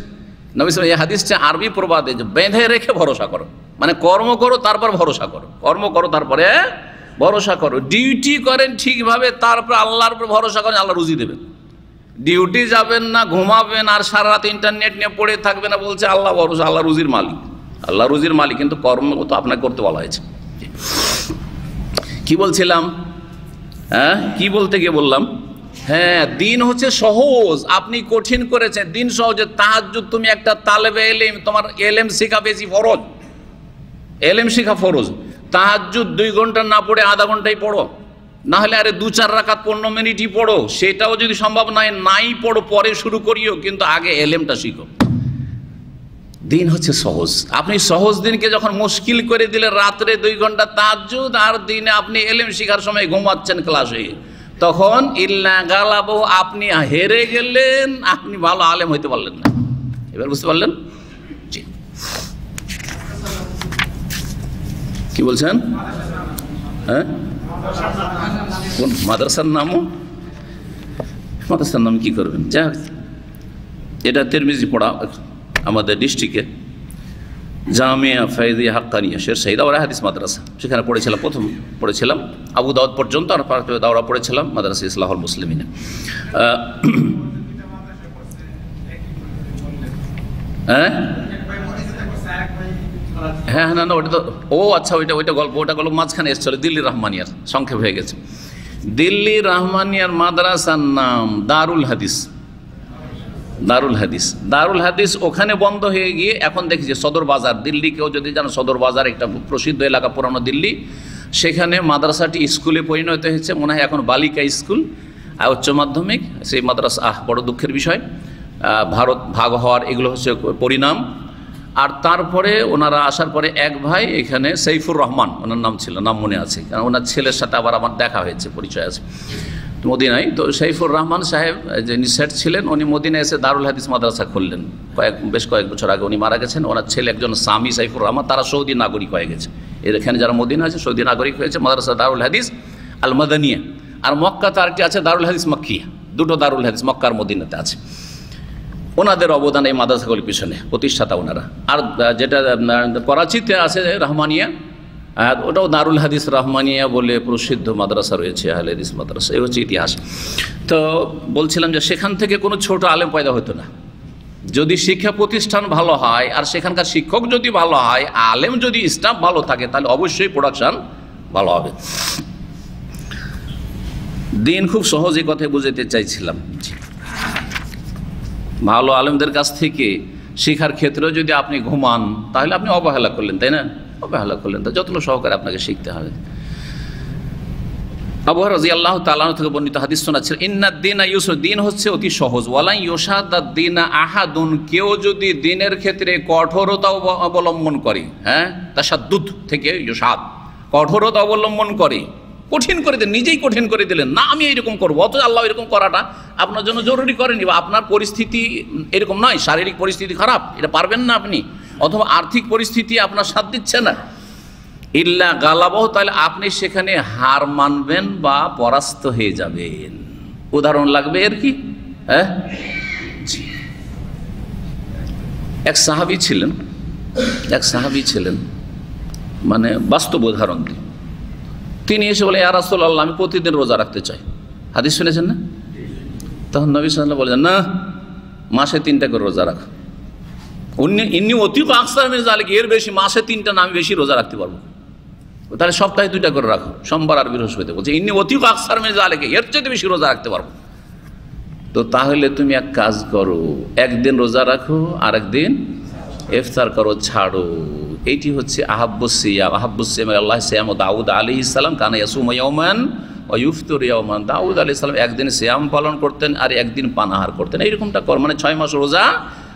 নবী সাল্লাল্লাহু আলাইহি ওয়াসাল্লাম এই হাদিসটা আরবি প্রবাদে, যে বেঁধে রেখে ভরসা করো, মানে কর্ম করো তারপর ভরসা করো, কর্ম করো তারপরে ভরসা করো। ডিউটি করেন ঠিকভাবে, তারপর আল্লাহর উপর ভরসা করেন, আল্লাহ রুজি দেবেন। ডিউটি যাবেন না, ঘুমাবেন আর সারা রাত ইন্টারনেট নিয়ে পড়ে থাকবে না, বলছে আল্লাহ ভরসা, আল্লাহ রুজির মালিক, আল্লাহ রুজির মালিক, কিন্তু কর্ম তো আপনাকে করতে বলা হয়েছে। কি বলছিলাম? হ্যাঁ, কি বলতে গিয়ে বললাম, হ্যাঁ দিন হচ্ছে সহজ, আপনি কঠিন করেছেন। দিন সহজে তাহাজ্জুদ, তুমি একটা তালেবে ইলম, তোমার এলেম শেখা বেশি ফরজ, এলেম শেখা ফরজ। তাহাজ্জুদ 2 ঘন্টা না পড়ে আধা ঘন্টাই পড়ো, না হলে আরে 2-4 রাকাত 15 মিনিটই পড়ো। সেটাও যদি সম্ভব নাই পড়ো, পরে শুরু করিও, কিন্তু আগে এলেমটা শিখো। দিন হচ্ছে সহজ। আপনি সহজ দিনকে যখন মুশকিল করে দিলে, রাত্রে 2 ঘন্টা তাহাজ্জুদ, আর দিনে আপনি এলেম শেখার সময় ঘুমাচ্ছেন ক্লাসে, তখন ইল্লা গালাবহু, আপনি হেরে গেলেন, আপনি ভালো আলেম হইতে পারলেন না। এবার বুঝতে পারলেন? জি, কি বলছেন? হ্যাঁ, কোন মাদ্রাসার নামও? মাদ্রাসার নাম কি করবেন? যাক, এটা তিরমিজি পড়া আমাদের ডিস্ট্রিক্টে জামিয়া ফাইজিয়া হাক্কানিয়া শের শহীদ দাওরা হাদিস মাদ্রাসা, সেখানে পড়েছিলাম, প্রথম পড়েছিলাম আবু দাউদ পর্যন্ত, আর দাওরা পড়েছিলাম মাদ্রাসা ইসলাহুল মুসলিমিনে। হ্যাঁ হ্যাঁ না না, ওটা তো আচ্ছা, ওইটা গল্প মাঝখানে এসেছিল, দিল্লি রহমানিয়ার, সংক্ষেপ হয়ে গেছে। দিল্লি রহমানিয়ার মাদ্রাসার নাম দারুল হাদিস। দারুল হাদিস ওখানে বন্ধ হয়ে গিয়ে এখন দেখছি সদর বাজার, দিল্লি কেউ যদি জানো, সদর বাজার একটা প্রসিদ্ধ এলাকা, পুরানো দিল্লি, সেখানে মাদ্রাসাটি স্কুলে পরিণত হয়েছে, মনে হয় এখন বালিকা স্কুল আর উচ্চ মাধ্যমিক। সেই মাদ্রাসা বড় দুঃখের বিষয়, ভারত ভাগ হওয়ার এগুলো হচ্ছে পরিণাম। আর তারপরে ওনারা আসার পরে এক ভাই এখানে সৈফুর রহমান ওনার নাম ছিল, নাম মনে আছে, কারণ ওনার ছেলের সাথে আবার আমার দেখা হয়েছে, পরিচয় আছে মদিনায়। তো সৈফুর রহমান সাহেব যিনি সেট ছিলেন, উনি মদিনায় এসে দারুল হাদিস মাদ্রাসা খুললেন বেশ কয়েক বছর আগে। উনি মারা গেছেন, ওনার ছেলে একজন স্বামী সৈফুর রহমান, তারা সৌদি নাগরিক হয়ে গেছে। এখানে যারা মদিনা আছে সৌদি নাগরিক হয়েছে। মাদ্রাসা দারুল হাদিস আল মাদানিয়া, আর মক্কাতে আরেকটি আছে দারুল হাদিস মক্কিয়া, দুটো দারুল হাদিস মক্কার মদিনাতে আছে। ওনাদের অবদান এই মাদ্রাসাগুলির পিছনে, প্রতিষ্ঠাতা ওনারা। আর যেটা করাচিতে আছে রহমানিয়া, ওটাও দারুল হাদিস রহমানিয়া বলে প্রসিদ্ধ মাদ্রাসা রয়েছে, আহলে হাদিস মাদ্রাসা। এই হচ্ছে ইতিহাস। তো বলছিলাম যে সেখান থেকে কোনো ছোট আলেম পয়দা হতো না। যদি শিক্ষা প্রতিষ্ঠান ভালো হয় আর সেখানকার শিক্ষক যদি ভালো হয়, আলেম যদি স্টাফ ভালো থাকে, তাহলে অবশ্যই প্রোডাকশন ভালো হবে। দিন খুব সহজে কথায় বুঝাতে চাইছিলাম। ভালো আলেমদের কাছ থেকে শেখার ক্ষেত্রেও যদি আপনি ঘুমান, তাহলে আপনি অবহেলা করলেন, তাই না? অবহেলা করলেন, তা যত্ন সহকারে আপনাকে শিখতে হবে। আবু হুরায়রা রাদিয়াল্লাহু তাআলা থেকে বর্ণিত হাদিস শোনাচ্ছিল, ইন্নাদ দীনা ইউসর, দিন হচ্ছে অতি সহজ। ওয়ালা ইউশাদাদ দীনা আহাদুন, কেউ যদি দিনের ক্ষেত্রে কঠোরতা অবলম্বন করে, হ্যাঁ, তাশাদ্দুদ থেকে ইউশাদ, কঠোরতা অবলম্বন করে, কঠিন করে দিলেন, নিজেই কঠিন করে দিলেন, না আমি এরকম করবো, অথচ আল্লাহ এরকম করাটা আপনার জন্য জরুরি করেনি, বা আপনার পরিস্থিতি এরকম নয়, শারীরিক পরিস্থিতি খারাপ, এটা পারবেন না আপনি, অথবা আর্থিক পরিস্থিতি আপনার সাথ দিচ্ছে না, ইল্লা গালাবাহ, তাহলে আপনি সেখানে হার মানবেন বা পরাস্ত হয়ে যাবেন। উদাহরণ লাগবে এর কি? হ্যাঁ, এক সাহাবী ছিলেন, মানে বাস্তব উদাহরণ দিই। তিনি এসে বলে, ইয়া রাসূলুল্লাহ, আমি প্রতিদিন রোজা রাখতে চাই। হাদিস শুনেছেন না? তখন নবী সাল্লাল্লাহু আলাইহি ওয়াসাল্লাম বলেন, না, মাসে 3টা করে রোজা রাখ। ইন্নী অতীব আকসার মিন যালিক, এর বেশি, মাসে 3টা না, আমি বেশি রোজা রাখতে পারবো। তাহলে সপ্তাহে 2টা করে রাখো, সোমবার আর বৃহস্পতি। বলছে ইন্নী অতীব আকসার মিন যালিক, এর চেয়ে বেশি রোজা রাখতে পারবো। তো তাহলে তুমি এক কাজ করো, একদিন রোজা রাখো আর একদিন ইফতার করো, ছাড়ো। এইটি হচ্ছে আহাব্বুস সিয়াম আল্লাহ সিয়াম দাউদ আলাইহিস সালাম কানা ইয়াসুমু ইয়াওমান ওয়া ইফতিরু ইয়াওমান। দাউদ আলাইহিস সালাম একদিন সিয়াম পালন করতেন আর একদিন পানাহার করতেন। এইরকমটা কর, মানে 6 মাস রোজা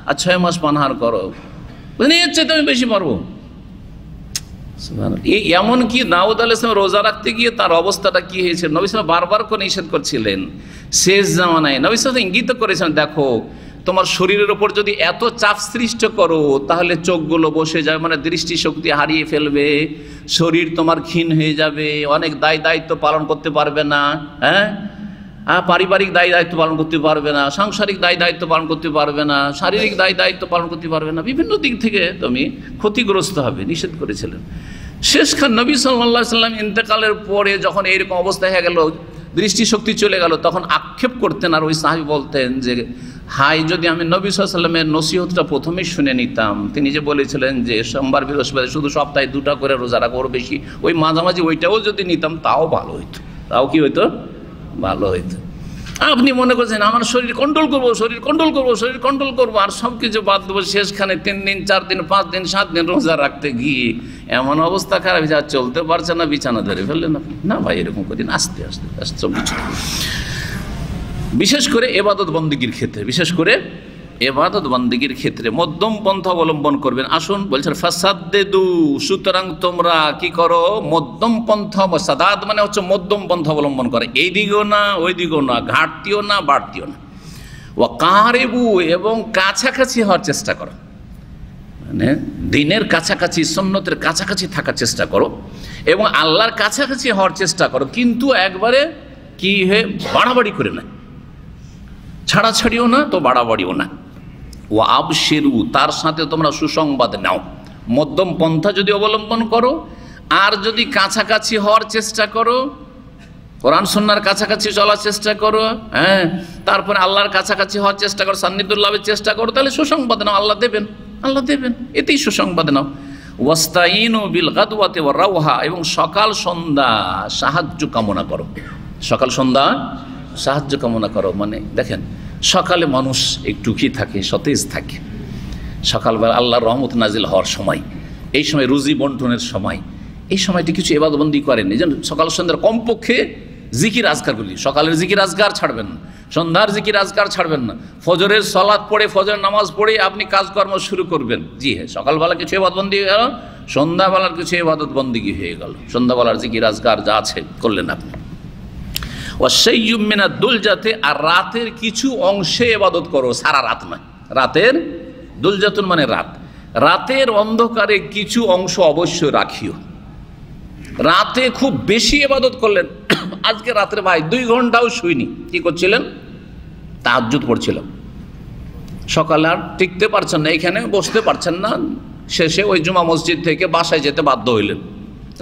আর 6 মাস পানাহার করো, এর চেয়ে তুমি বেশি পারবো। এমনকি দাউদ আলাইহিস সালাম রোজা রাখতে গিয়ে তার অবস্থাটা কি হয়েছিল, নবী সাল্লাল্লাহু আলাইহি ওয়াসাল্লাম বারবার করে নিষেধ করছিলেন। শেষ জামানায় নবী সাল্লাল্লাহু আলাইহি ওয়াসাল্লাম ইঙ্গিত করেছেন, দেখো তোমার শরীরের ওপর যদি এত চাপ সৃষ্টি করো, তাহলে চোখগুলো বসে যাবে, মানে দৃষ্টিশক্তি হারিয়ে ফেলবে, শরীর তোমার ক্ষীণ হয়ে যাবে, অনেক দায়িত্ব পালন করতে পারবে না, হ্যাঁ, পারিবারিক দায়িত্ব পালন করতে পারবে না, সাংসারিক দায়িত্ব পালন করতে পারবে না, শারীরিক দায়িত্ব পালন করতে পারবে না, বিভিন্ন দিক থেকে তুমি ক্ষতিগ্রস্ত হবে, নিষেধ করেছিলেন। শেষখান নবী সাল্লাল্লাহু আলাইহি ওয়াসাল্লাম ইন্তেকালের পরে যখন এইরকম অবস্থা হয়ে গেল, দৃষ্টিশক্তি চলে গেল, তখন আক্ষেপ করতেন। আর ওই সাহাবী বলতেন যে, হাই যদি আমি নবী সাল্লাল্লাহু আলাইহি ওয়াসাল্লামের নসিহতটা প্রথমেই শুনে নিতাম। তিনি যে বলেছিলেন যে সোমবার বৃহস্পতি শুধু সপ্তাহে 2টা করে রোজা রাখো, ওর বেশি, ওই মাঝামাঝি ওইটাও যদি নিতাম, তাও ভালো হইতো, তাও কি হইতো, ভালো হইতো। আপনি মনে করছেন আমার শরীর কন্ট্রোল করবো, আর সব কিছু বাদ দেবো, শেষখানে 3 দিন 4 দিন 5 দিন 7 দিন রোজা রাখতে গিয়ে এমন অবস্থা খারাপ, যা চলতে পারছে না, বিছানা ধরে ফেললেন আপনি। না ভাই, এরকম কদিন আস্তে আস্তে সব কিছু, বিশেষ করে এবাদত বন্দেগীর ক্ষেত্রে মধ্যম পন্থা অবলম্বন করবেন। আসুন বলছেন ফাসাদ্দেদু, সুতরাং তোমরা কি করো, মধ্যম পন্থা, সাদাদ মানে হচ্ছে মধ্যম পন্থা অবলম্বন করে, এই দিকেও না ওই দিকেও না, ঘাটতিও না বাড়তিও না। ওয়া কারিবু, এবং কাছাকাছি হওয়ার চেষ্টা করো, মানে দিনের কাছাকাছি, সুন্নতের কাছাকাছি থাকার চেষ্টা করো এবং আল্লাহর কাছাকাছি হওয়ার চেষ্টা করো, কিন্তু একবারে কি হয়ে বাড়াবাড়ি করে না, ছাড়াছাড়িও না তো বাড়াবাড়িও না। ও আবশিরু, তার সাথে তোমরা সুসংবাদ নাও। মধ্যম পন্থা যদি অবলম্বন করো আর যদি কাছাকাছি হওয়ার চেষ্টা করো, কোরআন সুন্নাহর কাছাকাছি চলার চেষ্টা করো, হ্যাঁ, তারপরে আল্লাহর কাছাকাছি হওয়ার চেষ্টা করো, সান্নিধ্যলাভের চেষ্টা করো, তাহলে সুসংবাদ নাও, আল্লাহ দেবেন, আল্লাহ দেবেন, এতেই সুসংবাদ নাও। ওয়াস্তাইনু বিল গাদওয়াতি ওয়ার রাওহা, এবং সকাল সন্ধ্যা সাহায্য কামনা করো, সকাল সন্ধ্যা সাহায্য কামনা করো। মানে দেখেন, সকালে মানুষ একটু কি থাকে, সতেজ থাকে, সকালবেলা আল্লাহর রহমত নাজিল হওয়ার সময়, এই সময় রুজি বন্টনের সময়, এই সময়টি কিছু ইবাদতবন্দি করেন, এই জন্য সকাল সন্ধ্যার কমপক্ষে জিকির আজকারগুলি, সকালের জিকির আজকার ছাড়বেন না, সন্ধ্যার জিকির আজকার ছাড়বেন না, ফজরের সালাত পড়ে, ফজরের নামাজ পড়ে আপনি কাজকর্ম শুরু করবেন। জি হ্যাঁ, সকালবেলা কিছু ইবাদতবন্দি হয়ে গেল, সন্ধ্যাবেলার কিছু ইবাদতবন্দিগি হয়ে গেল, সন্ধ্যাবেলার জিকির আজকার যা আছে করলেন আপনি। ওয়াশাইয়ুম মিনাদ দুলজাতে, আর রাতের কিছু অংশে ইবাদত করো, সারা রাত নয়। রাতের দুলজাতুন মানে রাত, রাতের অন্ধকারে কিছু অংশ অবশ্যই রাখিও। রাতে খুব বেশি ইবাদত করলেন, আজকে রাতের ভাই 2 ঘন্টাও শুইনি, কি করছিলেন? তাহাজ্জুদ পড়ছিলাম। সকালে আর টিকতে পারছেন না, এখানে বসতে পারছেন না, শেষে ওই জুমা মসজিদ থেকে বাসায় যেতে বাধ্য হইলেন।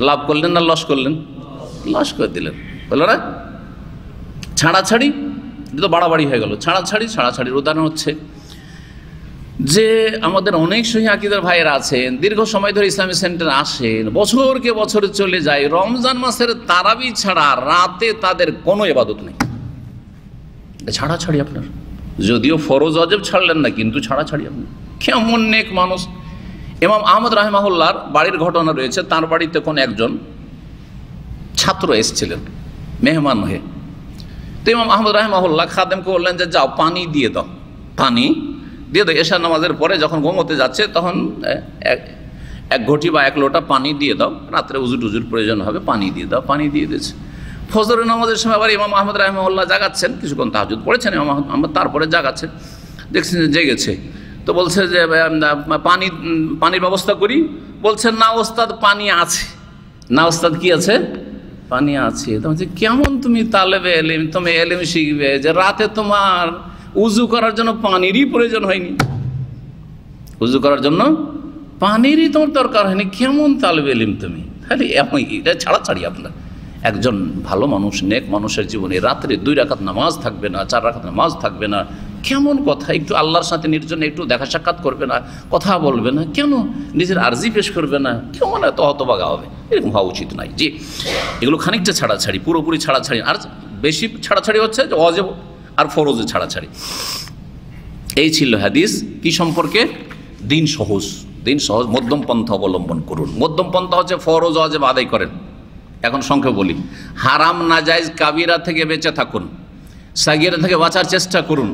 লাভ করলেন না লস করলেন? লস করে দিলেন, বললো না? ছাড়াছাড়ি, এটা তো বাড়াবাড়ি হয়ে গেল। ছাড়াছাড়ির উদাহরণ হচ্ছে যে আমাদের অনেক সহি আকীদার ভাইয়েরা আছেন, দীর্ঘ সময় ধরে ইসলামী সেন্টার আসেন, বছরকে বছর চলে যায়, রমজান মাসের তারাবি ছাড়া রাতে তাদের কোনো ইবাদত নেই। ছাড়াছাড়ি আপনার, যদিও ফরজ ওয়াজিব ছাড়লেন না, কিন্তু ছাড়াছাড়ি আপনার। কেমন নেক মানুষ! ইমাম আহমদ রাহিমাহুল্লাহর বাড়ির ঘটনা রয়েছে, তার বাড়িতে কোন একজন ছাত্র এসেছিলেন মেহমান হয়ে। তো ইমাম আহমদ রাহিমাহুল্লাহ খাদেমকে বললেন যে যাও পানি দিয়ে দাও, পানি দিয়ে দাও, এশার নামাজের পরে যখন ঘুমোতে যাচ্ছে তখন এক ঘটি বা 1 লোটা পানি দিয়ে দাও, রাত্রে উজুর প্রয়োজন হবে, পানি দিয়ে দাও। পানি দিয়ে দিয়েছে। ফজরের নামাজের সময় আবার ইমাম আহমদ রাহিমাহুল্লাহ জাগাচ্ছেন, কিছুক্ষণ তাহাজ্জুদ পড়েছেন ইমাম আহমদ, তারপরে জাগাচ্ছেন, দেখছেন যে জেগেছে। তো বলছে যে পানির ব্যবস্থা করি। বলছেন না ওস্তাদ, পানি আছে। না ওস্তাদ, কি আছে? পানি আছে। তো বলছে কেমন তুমি তালেবে এলিম, তুমি এলিম শিখবে যে রাতে তোমার উজু করার জন্য পানিরই প্রয়োজন হয়নি, উজু করার জন্য পানিরই তোমার দরকার হয়নি, কেমন তালেবে এলিম তুমি? তাহলে এটা ছাড়াছাড়ি আপনার। একজন ভালো মানুষ, নেক মানুষের জীবনে রাত্রে 2 রাকাত নামাজ থাকবে না, 4 রাকাত নামাজ থাকবে না, কেমন কথা? একটু আল্লাহর সাথে নির্জনে একটু দেখা সাক্ষাৎ করবে না, কথা বলবে না, কেন নিজের আরজি পেশ করবে না? কেমন এত হতবাগা হবে? এরকম হওয়া উচিত নয়। জি, এগুলো খানিকটা ছাড়াছাড়ি, পুরোপুরি ছাড়াছাড়ি। আর বেশি ছাড়াছাড়ি হচ্ছে যে ওয়াজিব আর ফরজে ছাড়াছাড়ি। এই ছিল হাদিস কি সম্পর্কে? দিন সহজ, মধ্যম পন্থা অবলম্বন করুন। মধ্যম পন্থা হচ্ছে ফরজ ওয়াজিব আদায় করেন। এখন সংক্ষেপে বলি, হারাম নাজায়েজ কাবিরা থেকে বেঁচে থাকুন, সাগীরা থেকে বাঁচার চেষ্টা করুন।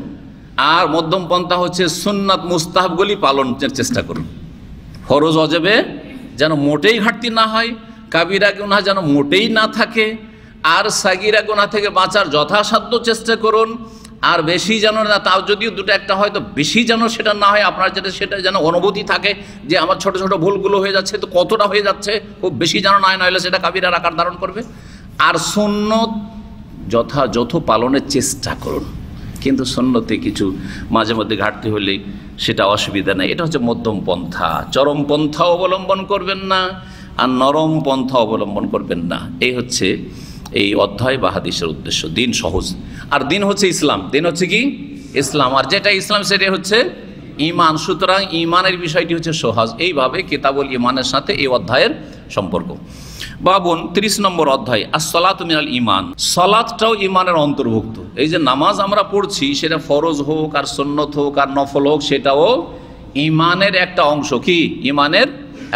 আর মধ্যম পন্থা হচ্ছে সুন্নাত মুস্তাহাবগুলি পালনের চেষ্টা করুন। ফরজ ওয়াজিবে যেন মোটেই ঘাটতি না হয়, কাবিরা গুনাহ যেন মোটেই না থাকে, আর সাগীরা গুনাহ থেকে বাঁচার যথাসাধ্য চেষ্টা করুন। আর বেশি যেন না, তাও যদিও 2-1টা হয় তো বেশি যেন সেটা না হয়। আপনার যেটা সেটা যেন অনুভূতি থাকে যে আমার ছোট ছোট ভুলগুলো হয়ে যাচ্ছে, তো কতটা হয়ে যাচ্ছে, খুব বেশি যেন না হয়, নইলে সেটা কাবিরার আকার ধারণ করবে। আর সুন্নত যথাযথ পালনের চেষ্টা করুন, কিন্তু সুন্নতে কিছু মাঝে মধ্যে ঘাটতি হলে সেটা অসুবিধা নেই। এটা হচ্ছে মধ্যম পন্থা। চরম পন্থা অবলম্বন করবেন না, আর নরম পন্থা অবলম্বন করবেন না। এই হচ্ছে এই অধ্যায় বা হাদিসের উদ্দেশ্য। দিন সহজ, আর দিন হচ্ছে ইসলাম। দিন হচ্ছে কি? ইসলাম। আর যেটা ইসলাম সেটা হচ্ছে ঈমান। সুতরাং ঈমানের বিষয়টি হচ্ছে সহজ। এইভাবে কিতাবুল ঈমানের সাথে এই অধ্যায়ের সম্পর্ক। বাবুন 30 নম্বর অধ্যায়, as-সালাতু মিনাল ঈমান। সালাতটাও ঈমানের অন্তর্ভুক্ত। এই যে নামাজ আমরা পড়ছি, সেটা ফরজ হোক আর সুন্নত হোক আর নফল হোক, সেটাও ঈমানের একটা অংশ। কি? ঈমানের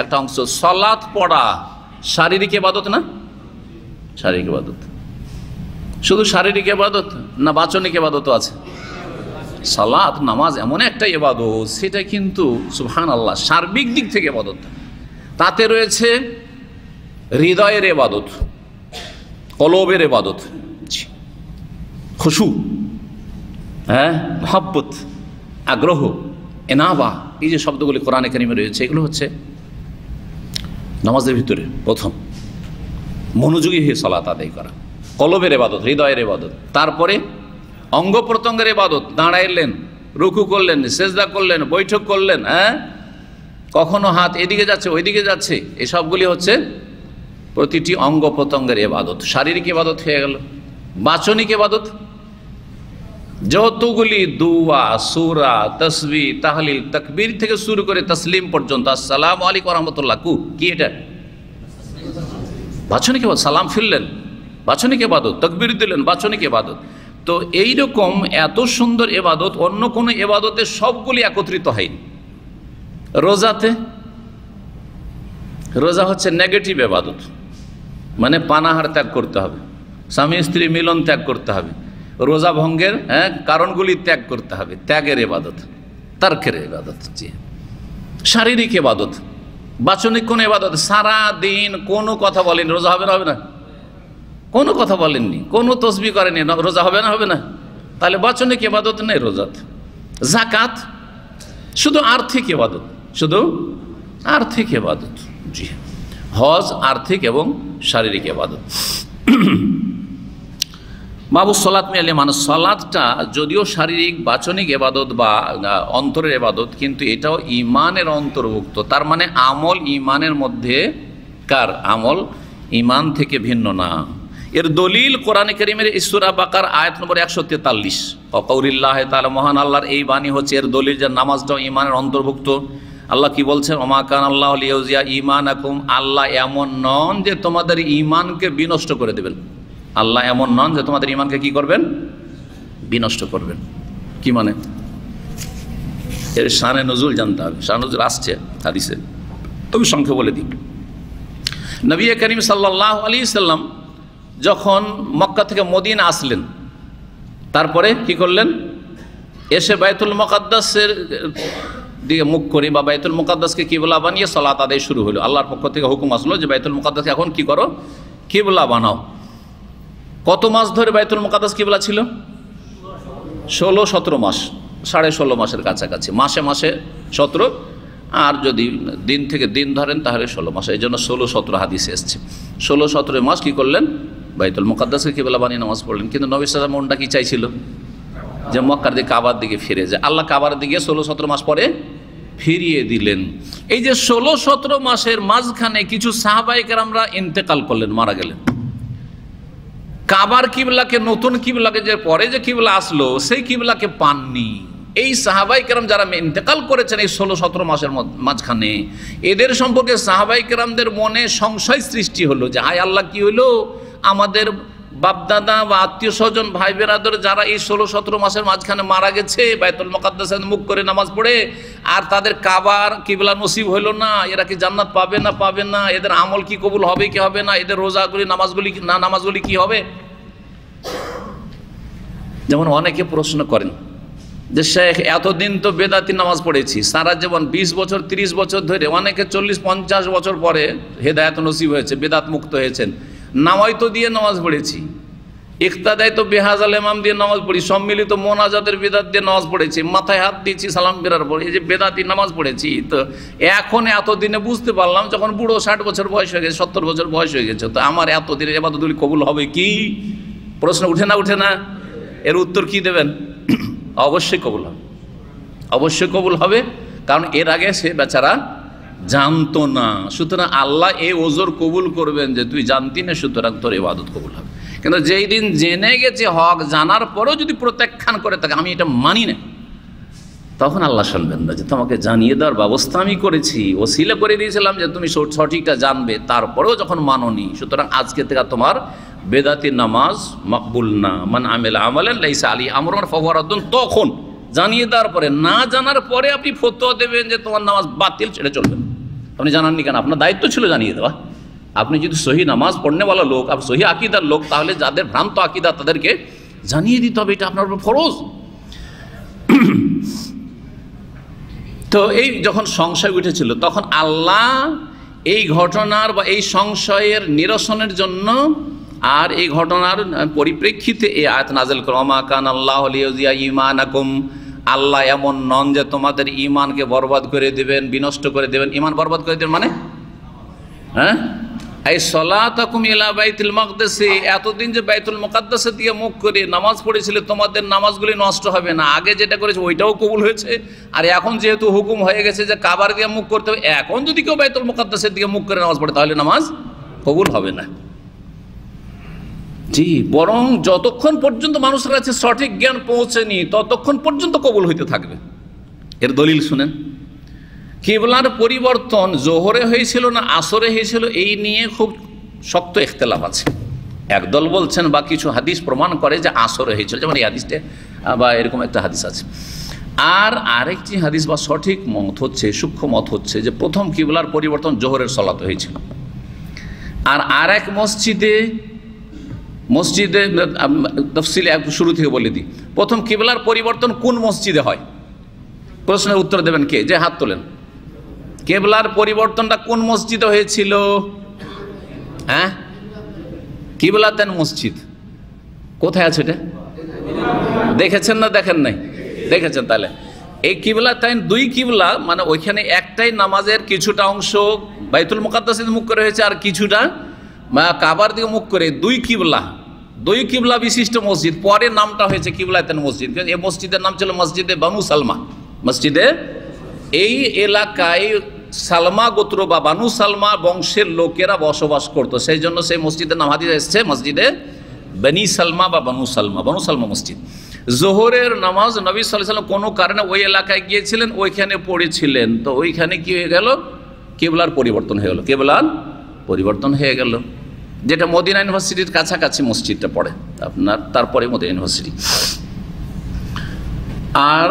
একটা অংশ। সালাত পড়া শারীরিক ইবাদত না? শারীরিক ইবাদত। শুধু শারীরিক ইবাদত না, বাচনিক ইবাদতও আছে। সালাত নামাজ এমন একটা ইবাদত, সেটা কিন্তু সুবহানাল্লাহ সার্বিক দিক থেকে ইবাদত। তাতে রয়েছে হৃদয়ের ইবাদত, কলবের ইবাদত, খুশু, মহব্বত, আগ্রহ, এনাবা, এই যে শব্দগুলি কোরআনে কারিমে রয়েছে, এগুলো হচ্ছে নামাজের ভিতরে প্রথম মনোযোগী হয়ে সালাত আদায় করা। কলবের ইবাদত, হৃদয়ের ইবাদত। তারপরে অঙ্গ প্রত্যঙ্গের ইবাদত, দাঁড়াইলেন, রুকু করলেন, সেজদা করলেন, বৈঠক করলেন, কখনো হাত এদিকে যাচ্ছে ওইদিকে যাচ্ছে, এসবগুলি হচ্ছে প্রতিটি অঙ্গ প্রত্যঙ্গের ইবাদত, শারীরিক ইবাদত হয়ে গেল। বাচনিক ইবাদত যতগুলি দুয়া, সূরা, তাসবিহ, তাহলিল, তাকবীর থেকে শুরু করে তাসলিম পর্যন্ত, আসসালামু আলাইকুম ওয়া রাহমাতুল্লাহ, কি এটা বাচনিক ইবাদত। সালাম ফিরলেন বাচনিক ইবাদত, তাকবীর দিলেন বাচনিক ইবাদত। তো এইরকম এত সুন্দর ইবাদত অন্য কোনো ইবাদতে সবগুলি একত্রিত হয়নি। রোজাতে, রোজা হচ্ছে নেগেটিভ ইবাদত, মানে পানাহার ত্যাগ করতে হবে, স্বামী স্ত্রী মিলন ত্যাগ করতে হবে, রোজা ভঙ্গের কারণগুলি ত্যাগ করতে হবে, ত্যাগের ইবাদত, তারকের ইবাদত। জি, শারীরিক ইবাদত। বাচনিক কোন ইবাদত? সারা দিন কোনো কথা বলেনি, রোজা হবে না? হবে না? কোনো কথা বলেননি, কোনো তসবিহ করেনি, রোজা হবে না? হবে না? তাহলে বাচনিক ইবাদত নেই রোজাত। যাকাত শুধু আর্থিক ইবাদত, শুধু আর্থিক ইবাদত। জি, হজ আর্থিক এবং শারীরিক ইবাদত। বাবু সলাত মিলে মানুষ, সলাতটা যদিও শারীরিক বাচনিক ইবাদত বা অন্তরের ইবাদত, কিন্তু এটাও ঈমানের অন্তর্ভুক্ত। তার মানে আমল ঈমানের মধ্যে, কার আমল ঈমান থেকে ভিন্ন না। এর দলিল কোরআনে কারীমের সূরা বাকার আয়াত নম্বর 143, ওয়াকাউলিল্লাহ তাআলা, মহান আল্লাহর এই বাণী হচ্ছে এর দলিল যে নামাজটাও ঈমানের অন্তর্ভুক্ত। আল্লাহ কি বলছেন? ওমা কান আল্লাহু লিইউযিয়া ঈমানাকুম, আল্লাহ এমন নন যে তোমাদের ঈমানকে বিনষ্ট করে দেবেন। আল্লাহ এমন নন যে তোমাদের ঈমানকে কি করবেন? বিনষ্ট করবেন। কি মানে? এর শানে নজুল জানতে হবে। শানে নজুল আসছে হাদিসে, তবে সংখ্যা বলে দিই। নবী করিম সাল্লাল্লাহু আলাইহি সাল্লাম যখন মক্কা থেকে মদিনা আসলেন, তারপরে কি করলেন? এসে বাইতুল মুকাদ্দাসের দিকে মুখ করে বা বাইতুল মুকাদ্দাসকে কিবলা বানিয়ে সালাত আদায় শুরু হলো। আল্লাহর পক্ষ থেকে হুকুম আসলো যে বাইতুল মুকাদ্দাসকে এখন কি করো? কিবলা বানাও। কত মাস ধরে বাইতুল মুকাদ্দাস কিবলা ছিল? 16-17 মাস, 16.5 মাসের কাছাকাছি। মাসে মাসে 17, আর যদি দিন থেকে দিন ধরেন তাহলে 16 মাস। এই জন্য 16-17 হাদিসে এসছে। 16-17 মাস কি করলেন? বাইতুল মুকাদ্দাসকে কিবলা বানিয়ে নামাজ পড়লেন। কিন্তু নবী সাল্লাল্লাহু আলাইহি ওয়াসাল্লাম মনটা কি চাইছিল? যে মক্কার দিকে, কাবার দিকে ফিরে যায়। আল্লাহ কাবার দিকে 16-17 মাস পরে ফিরিয়ে দিলেন। এই যে 16-17 মাসের মাঝখানে কিছু সাহাবায়ে কেরামরা ইন্তেকাল করলেন, মারা গেলেন। কাবার কিবলাকে, নতুন কিবলাকে যে পরে যে কিবলা আসলো সেই কিবলাকে পাননি। এই সাহাবায়ে কেরাম যারা ইন্তেকাল করেছেন এই 16-17 মাসের মাঝখানে, এদের সম্পর্কে সাহাবায়ে কেরামদের মনে সংশয় সৃষ্টি হলো যে হায় আল্লাহ, কি হলো আমাদের বাপদাদা বা আত্মীয় স্বজন ভাই বেরাদর যারা এই 16-17 মাসের মাঝখানে মারা গেছে বাইতুল মুকাদ্দাসে মুখ করে নামাজ পড়ে, আর তাদের কাবার কিবলা নসিব হলো না, এরা কি জান্নাত পাবে না পাবে না? এদের আমল কি কবুল হবে কি হবে না? এদের রোজাগুলি, নামাজগুলি কি হবে? যেমন অনেকে প্রশ্ন করেন যে শেখ এতদিন তো বেদাতি নামাজ পড়েছি, সারা জীবন 20 বছর 30 বছর ধরে, অনেকে 40-50 বছর পরে হেদায়েত নসিব হয়েছে, বেদাত মুক্ত হয়েছেন। নামাজ তো দিয়ে নামাজ পড়েছি, ইক্তাদায় তো বেহাজাল ইমাম দিয়ে নামাজ পড়ি, সম্মিলিত মোনাজাতের বেদাত দিয়ে নামাজ পড়েছি, মাথায় হাত দিয়েছি সালাম ফেরার পর, এই যে বেদাতি নামাজ পড়েছি। তো এখন এতদিনে বুঝতে পারলাম যখন বুড়ো 60 বছর বয়স হয়ে গেছে, 70 বছর বয়স হয়ে গেছে, তো আমার এতদিনের ইবাদতগুলি কবুল হবে কি? প্রশ্ন উঠে না উঠে না? এর উত্তর কি দেবেন? অবশ্যই কবুল হবে, অবশ্যই কবুল হবে, কারণ এর আগে সে বেচারা জানতো না। সুতরাং আল্লাহ এই ওজর কবুল করবেন যে তুই জানতি না, সুতরাং তোর ইবাদত কবুল হবে। কিন্তু যেই দিন জেনে গেছে হক, জানার পরেও যদি প্রত্যাখ্যান করে থাকে আমি এটা মানি না, তখন আল্লাহ শুনবেন না যে তোমাকে জানিয়ে দেওয়ার ব্যবস্থা আমি করেছি, ওসিলা করে দিয়েছিলাম যে তুমি সঠিকটা জানবে, তারপরেও যখন মানোনি, সুতরাং আজকে থেকে তোমার বেদাতি নামাজ মকবুল না। মান আমিলা আমালান লাইসা আলাইহি আমরুন ফাহুয়া রাদ্দুন, তখন জানিয়ে দেওয়ার পরে, না জানার পরে আপনি ফতোয়া দেবেন যে তোমার নামাজ বাতিল, সেটা চলবে না। আপনি জানাননি কেন? আপনার দায়িত্ব ছিল জানিয়ে দেওয়া। আপনি যদি সহি নামাজ পড়নেওয়ালা লোক, আপনি সহি আকিদার লোক, তাহলে যাদের ভ্রান্ত আকিদা তাদেরকে জানিয়ে দিতে হবে, এটা আপনার উপর ফরজ। তো এই যখন সংশয় উঠেছিল তখন আল্লাহ এই ঘটনার বা এই সংশয়ের নিরসনের জন্য আর এই ঘটনার পরিপ্রেক্ষিতে এই আয়াত নাযিল করেন, ওমা কানা আল্লাহু লিইউযিয়া ঈমানাকুম, আল্লাহ এমন নন যে তোমাদের ঈমানকে বরবাদ করে দেবেন, বিনষ্ট করে দেবেন। ঈমান বরবাদ করে দেবেন মানে এই সলাতাকুম ইলা বাইতুল মাকদাসি, এতদিন যে বাইতুল মুকাদ্দাসের দিকে মুখ করে নামাজ পড়েছিলে তোমাদের নামাজগুলি নষ্ট হবে না। আগে যেটা করেছে ওইটাও কবুল হয়েছে, আর এখন যেহেতু হুকুম হয়ে গেছে যে কাবার দিকে মুখ করতে হবে, এখন যদি কেউ বাইতুল মুকাদ্দাসের দিকে মুখ করে নামাজ পড়ে তাহলে নামাজ কবুল হবে না। জি, বরং যতক্ষণ পর্যন্ত মানুষের কাছে সঠিক জ্ঞান পৌঁছেনি ততক্ষণ পর্যন্ত কবুল হইতে থাকবে। এর দলিল শুনেন। কিবলার পরিবর্তন জোহরে হয়েছিল না আসরে হয়েছিল, এই নিয়ে খুব শক্ত ইখতিলাফ আছে। একদল বলছেন বা কিছু হাদিস প্রমাণ করে যে আসরে হয়েছিল, যেমন এই হাদিসটা বা এরকম একটা হাদিস আছে। আর আরেকটি হাদিস বা সঠিক মত হচ্ছে, সূক্ষ্ম মত হচ্ছে যে প্রথম কিবলার পরিবর্তন জোহরের সালাতে হয়েছিল। আর আরেক মসজিদে তফসিলে শুরু থেকে বলে দিই, প্রথম কিবলার পরিবর্তন কোন মসজিদে হয়? প্রশ্নের উত্তর দেবেন কে? যে হাত তোলেন। কিবলার পরিবর্তনটা কোন মসজিদে হয়েছিল? হ্যাঁ, কিবলাতেন মসজিদ। কোথায় আছে এটা? দেখেছেন না দেখেন নাই? দেখেছেন। তাহলে এই কিবলাতেন দুই কিবলা, মানে ওইখানে একটাই নামাজের কিছুটা অংশ বাইতুল মুকাদ্দাসের মুখ করে হয়েছে আর কিছুটা কাবার দিকে মুখ করে। দুই কিবলা বিশিষ্ট মসজিদ। পরে নামটা হয়েছে কিবলাতেন মসজিদ। এই মসজিদের নাম ছিল মসজিদে বানু সালমা। মসজিদে এই এলাকায় সালমা গোত্র বা বানু সালমা বংশের লোকেরা বসবাস করতো, সেই জন্য সেই মসজিদের নাম হাদিসে এসেছে মসজিদে বনি সালমা বা বানু সালমা মসজিদ। জোহরের নামাজ নবী সাল্লাল্লাহু আলাইহি ওয়াসাল্লাম কোনো কারণে ওই এলাকায় গিয়েছিলেন, ওইখানে পড়েছিলেন, তো ওইখানে কি হয়ে গেল? কিবলার পরিবর্তন হয়ে গেল। কিবলার পরিবর্তন হয়ে গেল, যেটা মদিনা ইউনিভার্সিটির কাছাকাছি মসজিদটা পড়ে আপনার, তারপরে মদিনা ইউনিভার্সিটি। আর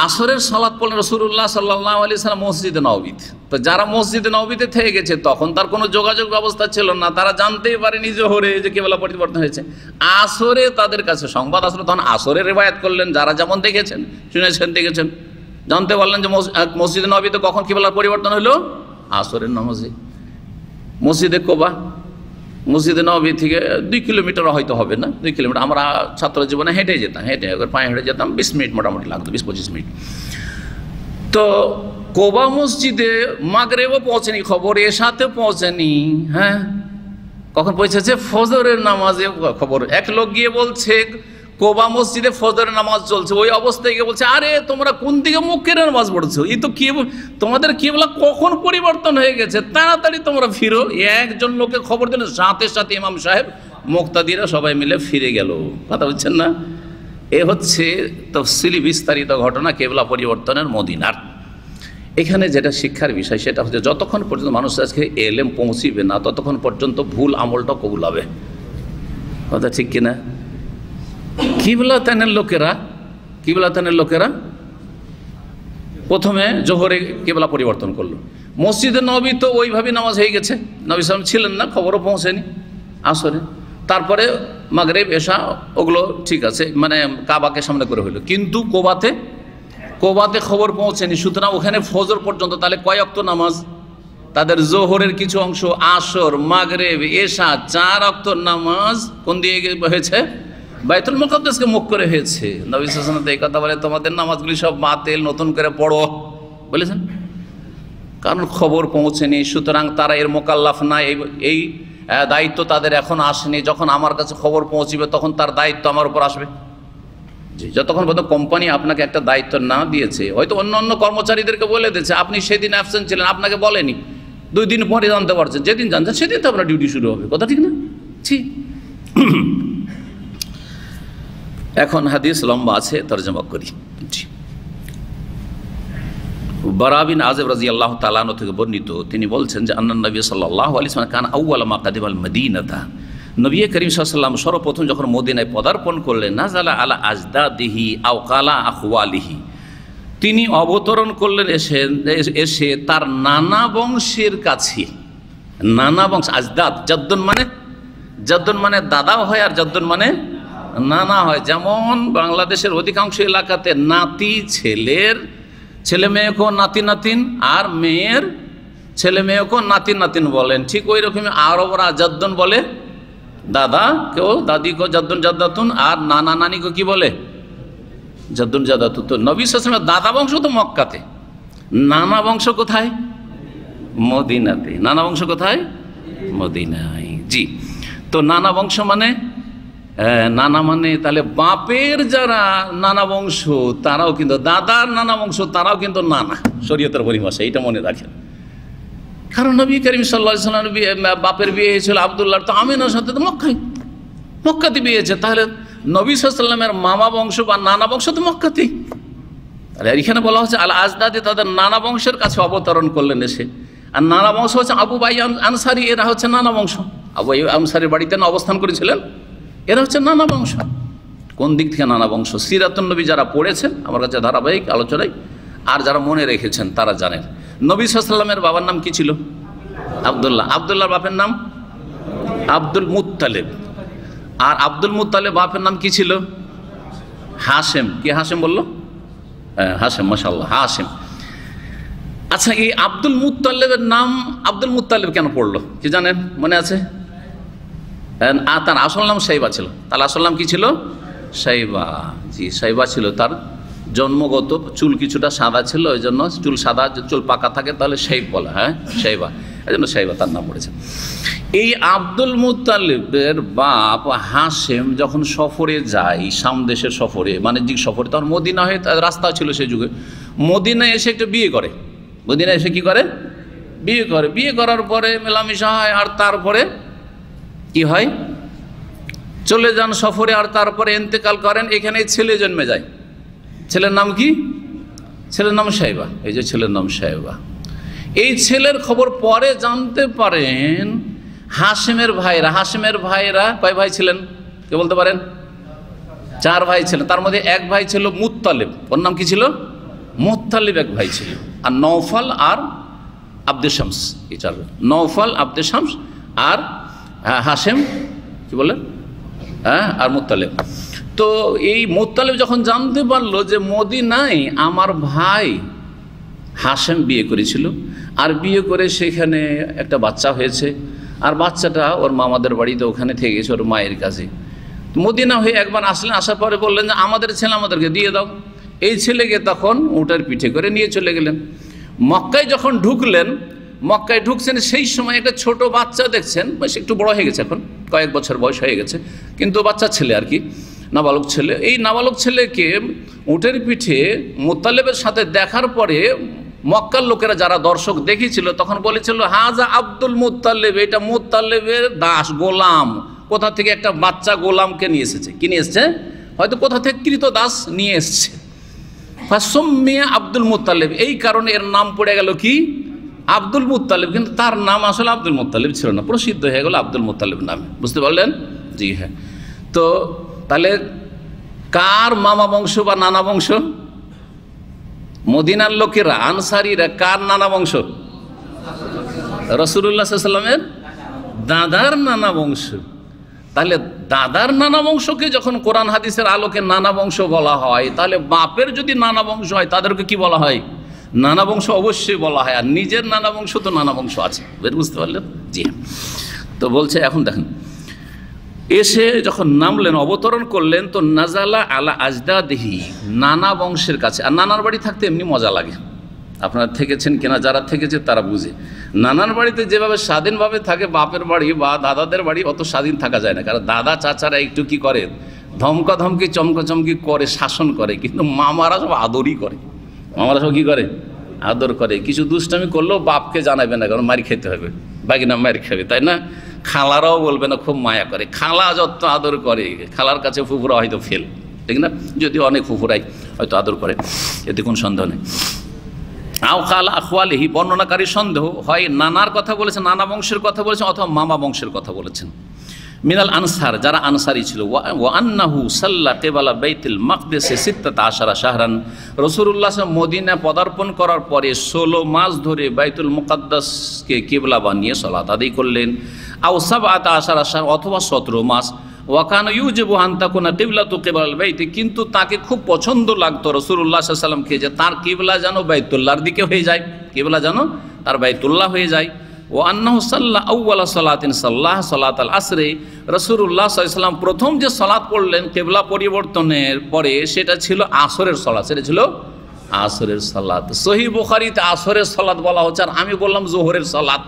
আসরের সালাত পড়লেন রাসূলুল্লাহ সাল্লাল্লাহু আলাইহি ওয়াসাল্লাম মসজিদে নববীতে। তো যারা মসজিদে নববীতে থেকে গেছে তখন তার কোনো যোগাযোগ ব্যবস্থা ছিল না, তারা জানতেই পারেনি জোহরে যে কিবলা পরিবর্তন হয়েছে। আসরে তাদের কাছে সংবাদ আসলে তখন আসরে রিওয়ায়াত করলেন, যারা যেমন দেখেছেন, শুনেছেন, দেখেছেন, জানতে পারলেন যে মসজিদে নববীতে কখন কিবলার পরিবর্তন হলো? আসরের নামাজে। মসজিদে কোবা, মসজিদে নববী থেকে 2 কিলোমিটার হয়তো হবে না, 2 কিলোমিটার। আমরা ছাত্র জীবনে হেঁটে যেতাম, পায়ে হেঁটে যেতাম, 20 মিনিট মোটামুটি লাগতো, 20-25 মিনিট। তো কোবা মসজিদে মাগরিবও পৌঁছেনি খবর, এশাতে পৌঁছেনি। হ্যাঁ, কখন পৌঁছেছে? ফজরের নামাজে খবর। এক লোক গিয়ে বলছে কোবা মসজিদে ফজরের নামাজ চলছে, ওই অবস্থায় গিয়ে বলছে, আরে তোমরা কোন দিকে মুখ করে নামাজ পড়ছো? এই তো তোমাদের কিবলা কখন পরিবর্তন হয়ে গেছে, তাড়াতাড়ি তোমরা ফিরো। একজন লোকে খবর দিল, সাথে সাথে ইমাম সাহেব মুক্তাদিরা সবাই মিলে ফিরে গেল। কথা বুঝছেন না? এ হচ্ছে তফসিলি বিস্তারিত ঘটনা কিবলা পরিবর্তনের মদিনার। এখানে যেটা শিক্ষার বিষয় সেটা হচ্ছে যতক্ষণ পর্যন্ত মানুষের আজকে এলেম পৌঁছিবে না ততক্ষণ পর্যন্ত ভুল আমলটা কবুল হবে। কথা ঠিক কিনা? কিবলাতেনের লোকেরা প্রথমে জোহরে কিবলা পরিবর্তন করলো। মসজিদে নবী তো ওইভাবে নামাজ হয়ে গেছে, নবী সাল্লাল্লাহু আলাইহি ওয়াসাল্লাম ছিলেন না, খবরও পৌঁছেনি আসরে। তারপরে মাগরিব এশা ওগুলো ঠিক আছে, মানে কাবাকে সামনে করে হইলো, কিন্তু কোবাতে খবর পৌঁছেনি। সুতরাং ওখানে ফজর পর্যন্ত তাহলে কয় ওয়াক্ত নামাজ? তাদের জোহরের কিছু অংশ, আসর, মাগরিব, এশা, 4 ওয়াক্ত নামাজ কোন দিয়ে হয়েছে? বাইতুল মুকাদ্দাসকে মুখ করে হয়েছে। নবী সাল্লাল্লাহু আলাইহি ওয়াসাল্লাম এই কথা বলে, তোমাদের নামাজগুলি সব বাতিল, নতুন করে পড়ো বলেছেন, কারণ খবর পৌঁছেনি। সুতরাং তারা এর মোকাল্লাফ না, এই দায়িত্ব তাদের এখন আসেনি। যখন আমার কাছে খবর পৌঁছবে তখন তার দায়িত্ব আমার উপর আসবে। যতক্ষণ পর্যন্ত কোম্পানি আপনাকে একটা দায়িত্ব না দিয়েছে, হয়তো অন্য কর্মচারীদেরকে বলে দিয়েছে, আপনি সেদিন অ্যাবসেন্ট ছিলেন, আপনাকে বলেনি, 2 দিন পরে জানতে পারছেন, যেদিন জানছেন সেদিন তো আপনার ডিউটি শুরু হবে। কথা ঠিক না? ঠিক। এখন হাদিস লম্বা আছে, তরজমা করি। বারা বিন আযিব রাদিয়াল্লাহু তাআলা আনহু থেকে বর্ণিত, তিনি বলছেন যে আন্নান নবী সাল্লাল্লাহু আলাইহি ওয়াসাল্লাম কান আউয়াল মা কাদিমাল মদিনাতা, নবী করিম সাল্লাল্লাহু আলাইহি ওয়াসাল্লাম সর্বপ্রথম যখন মদিনায় পদার্পণ করলেন, নাযালা আলা আজদাদিহি আও কালা আখওয়ালিহি, তিনি অবতরণ করলেন এসে তার নানা বংশের কাছে। নানা বংশ, আজদাদ, জাদ্দুন মানে দাদাও হয় আর জাদ্দুন মানে নানা হয়। যেমন বাংলাদেশের অধিকাংশ এলাকাতে নাতি ছেলে মেয়েকেও নাতিন আর মেয়ের ছেলে মেয়েকেও নাতিন বলেন, ঠিক ওই রকমই আরবরা জাদ্দুন বলে দাদা, কেউ দাদিকেও জাদ্দুন, আর নানা নানিকে কি বলে? জাদ্দুন জাদাতুন। তো নবী সাল্লাল্লাহু আলাইহি ওয়াসাল্লামের দাদা বংশ তো মক্কাতে, নানা বংশ কোথায়? মদিনাতে। নানা বংশ কোথায়? মদিনায়। জি। তো নানা বংশ মানে তাহলে বাপের যারা নানা বংশ তারাও কিন্তু, দাদার নানা বংশ তারাও কিন্তু নানা, শরীয়তের পরিভাষা, এইটা মনে রাখেন। কারণ নবী করিম সাল্লাল্লাহু আলাইহি ওয়াসাল্লাম বাপের বিয়ে হয়েছিল আব্দুল্লাহর, তো আমিনার সাথে তো মক্কায়, মক্কাতে বিয়েছে, তাহলে নবী সাল্লাল্লাহু আলাইহি ওয়াসাল্লামের মামা বংশ বা নানা বংশ তো মক্কাতেই। তাহলে এখানে বলা হচ্ছে আল আজদাদি, তাদের নানা বংশের কাছে অবতরণ করলেন এসে। আর নানা বংশ হচ্ছে আবু বাই আনসারি, এরা হচ্ছে নানা বংশ। আবু আইয়ুব আনসারির বাড়িতে না অবস্থান করেছিলেন, এরা হচ্ছে নানা বংশ। কোন দিক থেকে নানা বংশ? সিরাতুন নবী যারা পড়েছেন আমার কাছে ধারাবাহিক আলোচনায়, আর যারা মনে রেখেছেন তারা জানেন। নবী সাল্লাল্লাহু আলাইহি ওয়াসাল্লামের বাবার নাম কি ছিল? আব্দুল্লাহ। আব্দুল্লাহর বাপের নাম আব্দুল মুত্তালিব। আর আব্দুল মুত্তালিব বাপের নাম কি ছিল? হাশেম। কি হাশেম বললো? হ্যাঁ, হাশেম, মাশাআল্লাহ, হাশেম। আচ্ছা, এই আব্দুল মুত্তালিবের নাম আব্দুল মুত্তালিব কেন পড়লো কি জানেন? মনে আছে? তার আসল নাম শাইবা ছিল। তার আসল নাম কি ছিল? শাইবা। জি, শাইবা ছিল। তার জন্মগত চুল কিছুটা সাদা ছিল, ওই জন্য চুল সাদা, চুল পাকা থাকে তাহলে শাইব বলা, হ্যাঁ শাইবা, এই জন্য শাইবা তার নাম পড়েছে। এই আব্দুল মুত্তালিবের বাপ হাশেম যখন সফরে যায়, শাম দেশের সফরে, বাণিজ্যিক সফরে, তখন মদিনা হয়ে রাস্তা ছিল সেই যুগে, মদিনায় এসে একটা বিয়ে করে। মদিনায় এসে কি করে? বিয়ে করে। বিয়ে করার পরে মেলামেশা হয়, আর তারপরে কি হয়? চলে যান সফরে, আর তারপরে ইন্তেকাল করেন। এখানে ছেলে জন্মে যায়। ছেলের নাম কি? ছেলের নাম শাইবা। এই যে ছেলের নাম শাইবা। এই ছেলের খবর পরে জানতে পারেন হাশেমের ভাইরা। হাশেমের ভাইরা কয় ভাই ছিলেন কে বলতে পারেন? 4 ভাই ছিলেন। তার মধ্যে এক ভাই ছিল মুত্তালিব। ওর নাম কি ছিল? মুত্তালিব এক ভাই ছিল। আর নওফাল আর আব্দে শামস, এই 4 ভাই। নওফাল, আব্দে শামস আর হাশেম, কি বলেন, হ্যাঁ, আর মুত্তালিব। তো এই মুত্তালিব যখন জানতে পারলো যে মদিনায় আমার ভাই হাশেম বিয়ে করেছিল, আর বিয়ে করে সেখানে একটা বাচ্চা হয়েছে, আর বাচ্চাটা ওর মামাদের বাড়িতে ওখানে থেকে গেছে ওর মায়ের কাছে। মদিনা হয়ে একবার আসলেন, আসার পরে বললেন যে আমাদের ছেলে আমাদেরকে দিয়ে দাও। এই ছেলেকে তখন উটের পিঠে করে নিয়ে চলে গেলেন। মক্কায় যখন ঢুকলেন, মক্কায় ঢুকছেন সেই সময় একটা ছোট বাচ্চা দেখছেন, বেশ একটু বড় হয়ে গেছে, এখন কয়েক বছর বয়স হয়ে গেছে, কিন্তু বাচ্চা ছেলে আর কি, নাবালক ছেলে। এই নাবালক ছেলেকে উটের পিঠে মুত্তালিবের সাথে দেখার পরে মক্কার লোকেরা যারা দর্শক দেখেছিল তখন বলেছিল হাজা আব্দুল মুত্তালিব, এটা মুত্তালিবের দাস, গোলাম। কোথা থেকে একটা বাচ্চা গোলামকে নিয়ে এসেছে। কি নিয়ে এসছে? হয়তো কোথা থেকে কৃত দাস নিয়ে এসছে। ফাসুম্মিয়া আব্দুল মুত্তালিব, এই কারণে এর নাম পড়ে গেল কি? Abdul Muttalib. কিন্তু তার নাম আসলে আব্দুল মুত্তালিব ছিল না, প্রসিদ্ধ হয়ে গেল আব্দুল মুত্তালিব নামে। বুঝতে পারলেন? জি হ্যাঁ। তো তাহলে কার মামা বংশ বা নানা বংশ? মদিনার লোকেরা, আনসারীরা কার নানা বংশ? রাসূলুল্লাহ সাল্লাল্লাহু আলাইহি ওয়াসাল্লামের দাদার নানা বংশ। তাহলে দাদার নানা বংশকে যখন কোরআন হাদিসের আলোকে নানা বংশ বলা হয়, তাহলে বাপের যদি নানা বংশ হয় তাদেরকে কি বলা হয়? নানা বংশ অবশ্যই বলা হয়। আর নিজের নানা বংশ তো নানা বংশ আছে, বুঝতে পারলেন? জি। তো বলছে, এখন দেখেন, এসে যখন নামলেন, অবতরণ করলেন, তো নাজালা আলা আজদাদিহি, নানা বংশের কাছে। আর নানার বাড়ি থাকতে এমনি মজা লাগে। আপনারা থেকেছেন কিনা, যারা থেকেছে তারা বুঝে। নানার বাড়িতে যেভাবে স্বাধীনভাবে থাকে, বাপের বাড়ি বা দাদাদের বাড়ি অত স্বাধীন থাকা যায় না। কারণ দাদা চাচারা একটু কি করে, ধমকা ধমকি, চমকা চমকি করে, শাসন করে, কিন্তু মামারা সব আদরই করে। মামারা সব কি করে? আদর করে। কিছু দুষ্টামি করলেও বাপকে জানাবে না, কারণ মারি খেতে হবে, বাকি না মারি খাবে, তাই না? খালারাও বলবে না, খুব মায়া করে। খালা যত আদর করে, খালার কাছে ফুফুরা হয়তো ফেল, ঠিক না? যদি অনেক ফুফুরাই হয়তো আদর করে, এতে কোনো সন্দেহ নেই। আও খালা আখওয়ালিহি, বর্ণনাকারী সন্দেহ হয় নানার কথা বলেছেন, নানা বংশের কথা বলেছেন, অথবা মামা বংশের কথা বলেছেন। মিনাল আনসার, যারা আনসারি ছিল। ওয়া আন্নাহু সাল্লা কিবালা বাইতুল মাকদিসে 16 শাহরান, রাসূলুল্লাহ মদিনা পদার্পণ করার পরে 16 মাস ধরে বাইতুল মুকাদ্দাসকে কিবলা বানিয়ে সালাত আদায় করলেন। আও 17 শাহর, অথবা 17 মাস। ওয়াকানা ইউজিবু আন তাকুনা কিবলাতু কিবলাল বাইতি, কিন্তু তাকে খুব পছন্দ লাগতো রাসূলুল্লাহ সাল্লাল্লাহু আলাইহি ওয়াসাল্লামকে যে তার কিবলা যেন বাইতুল্লাহর দিকে হয়ে যায়, কিবলা যেন তার বাইতুল্লাহ হয়ে যায়। ও আন্নাহু সাল্লা আউওয়ালা সালাতিন সাল্লাহ সালাতাল আসরে, রাসূলুল্লাহ সাল্লাল্লাহু আলাইহি ওয়াসাল্লাম প্রথম যে সালাত পড়লেন কিবলা পরিবর্তনের পরে, সেটা ছিল আসরের সালাত, সেটা ছিল আসরের সালাত। সহিহ বুখারীতে আসরের সালাত বলা হচ্ছে, আর আমি বললাম যোহরের সালাত।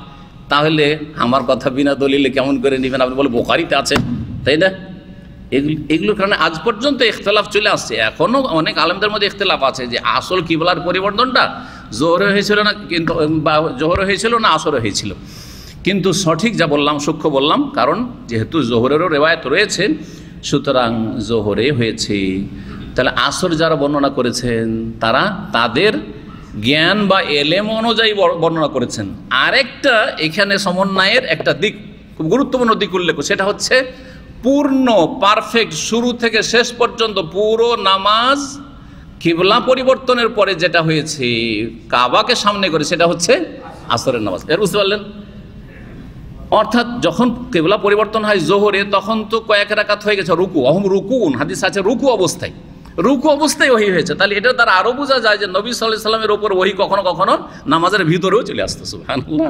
তাহলে আমার কথা বিনা দলিলে কেমন করে নেবেন? আপনি বলে বুখারীতে আছে, তাই না? এগুলোর কারণে আজ পর্যন্ত ইখতিলাফ চলে আসছে। এখনও অনেক আলেমদের মধ্যে ইখতিলাফ আছে যে আসল কিবলার পরিবর্তনটা জোহরে হয়েছিল না, কিন্তু জোহরে হয়েছিল না আসরে হয়েছিল। কিন্তু সঠিক যা বললাম, সূক্ষ্ম বললাম, কারণ যেহেতু জোহরেরও রেওয়ায়ত রয়েছে, সুতরাং জোহরে হয়েছে। তাহলে আসর যারা বর্ণনা করেছেন তারা তাদের জ্ঞান বা এলেম অনুযায়ী বর্ণনা করেছেন। আরেকটা এখানে সমন্বয়ের একটা দিক, খুব গুরুত্বপূর্ণ দিক উল্লেখ, সেটা হচ্ছে পূর্ণ পারফেক্ট শুরু থেকে শেষ পর্যন্ত পুরো নামাজ কিবলা পরিবর্তনের পরে যেটা হয়েছে কাবাকে সামনে করে, সেটা হচ্ছে আসরের নামাজ। এর বুঝতে পারলেন? অর্থাৎ যখন কিবলা পরিবর্তন হয় জোহরে, তখন তো কয়েক রাকাত হয়ে গেছে রুকু, অহম রুকুন, হাদিস আছে রুকু অবস্থায় ওহী হয়েছে। তাহলে এটা দ্বারা আরো বোঝা যায় যে নবী সাল্লাল্লাহু আলাইহি সাল্লামের উপর ওহী কখনো কখনো নামাজের ভিতরেও চলে আসতো। সুবহানাল্লাহ,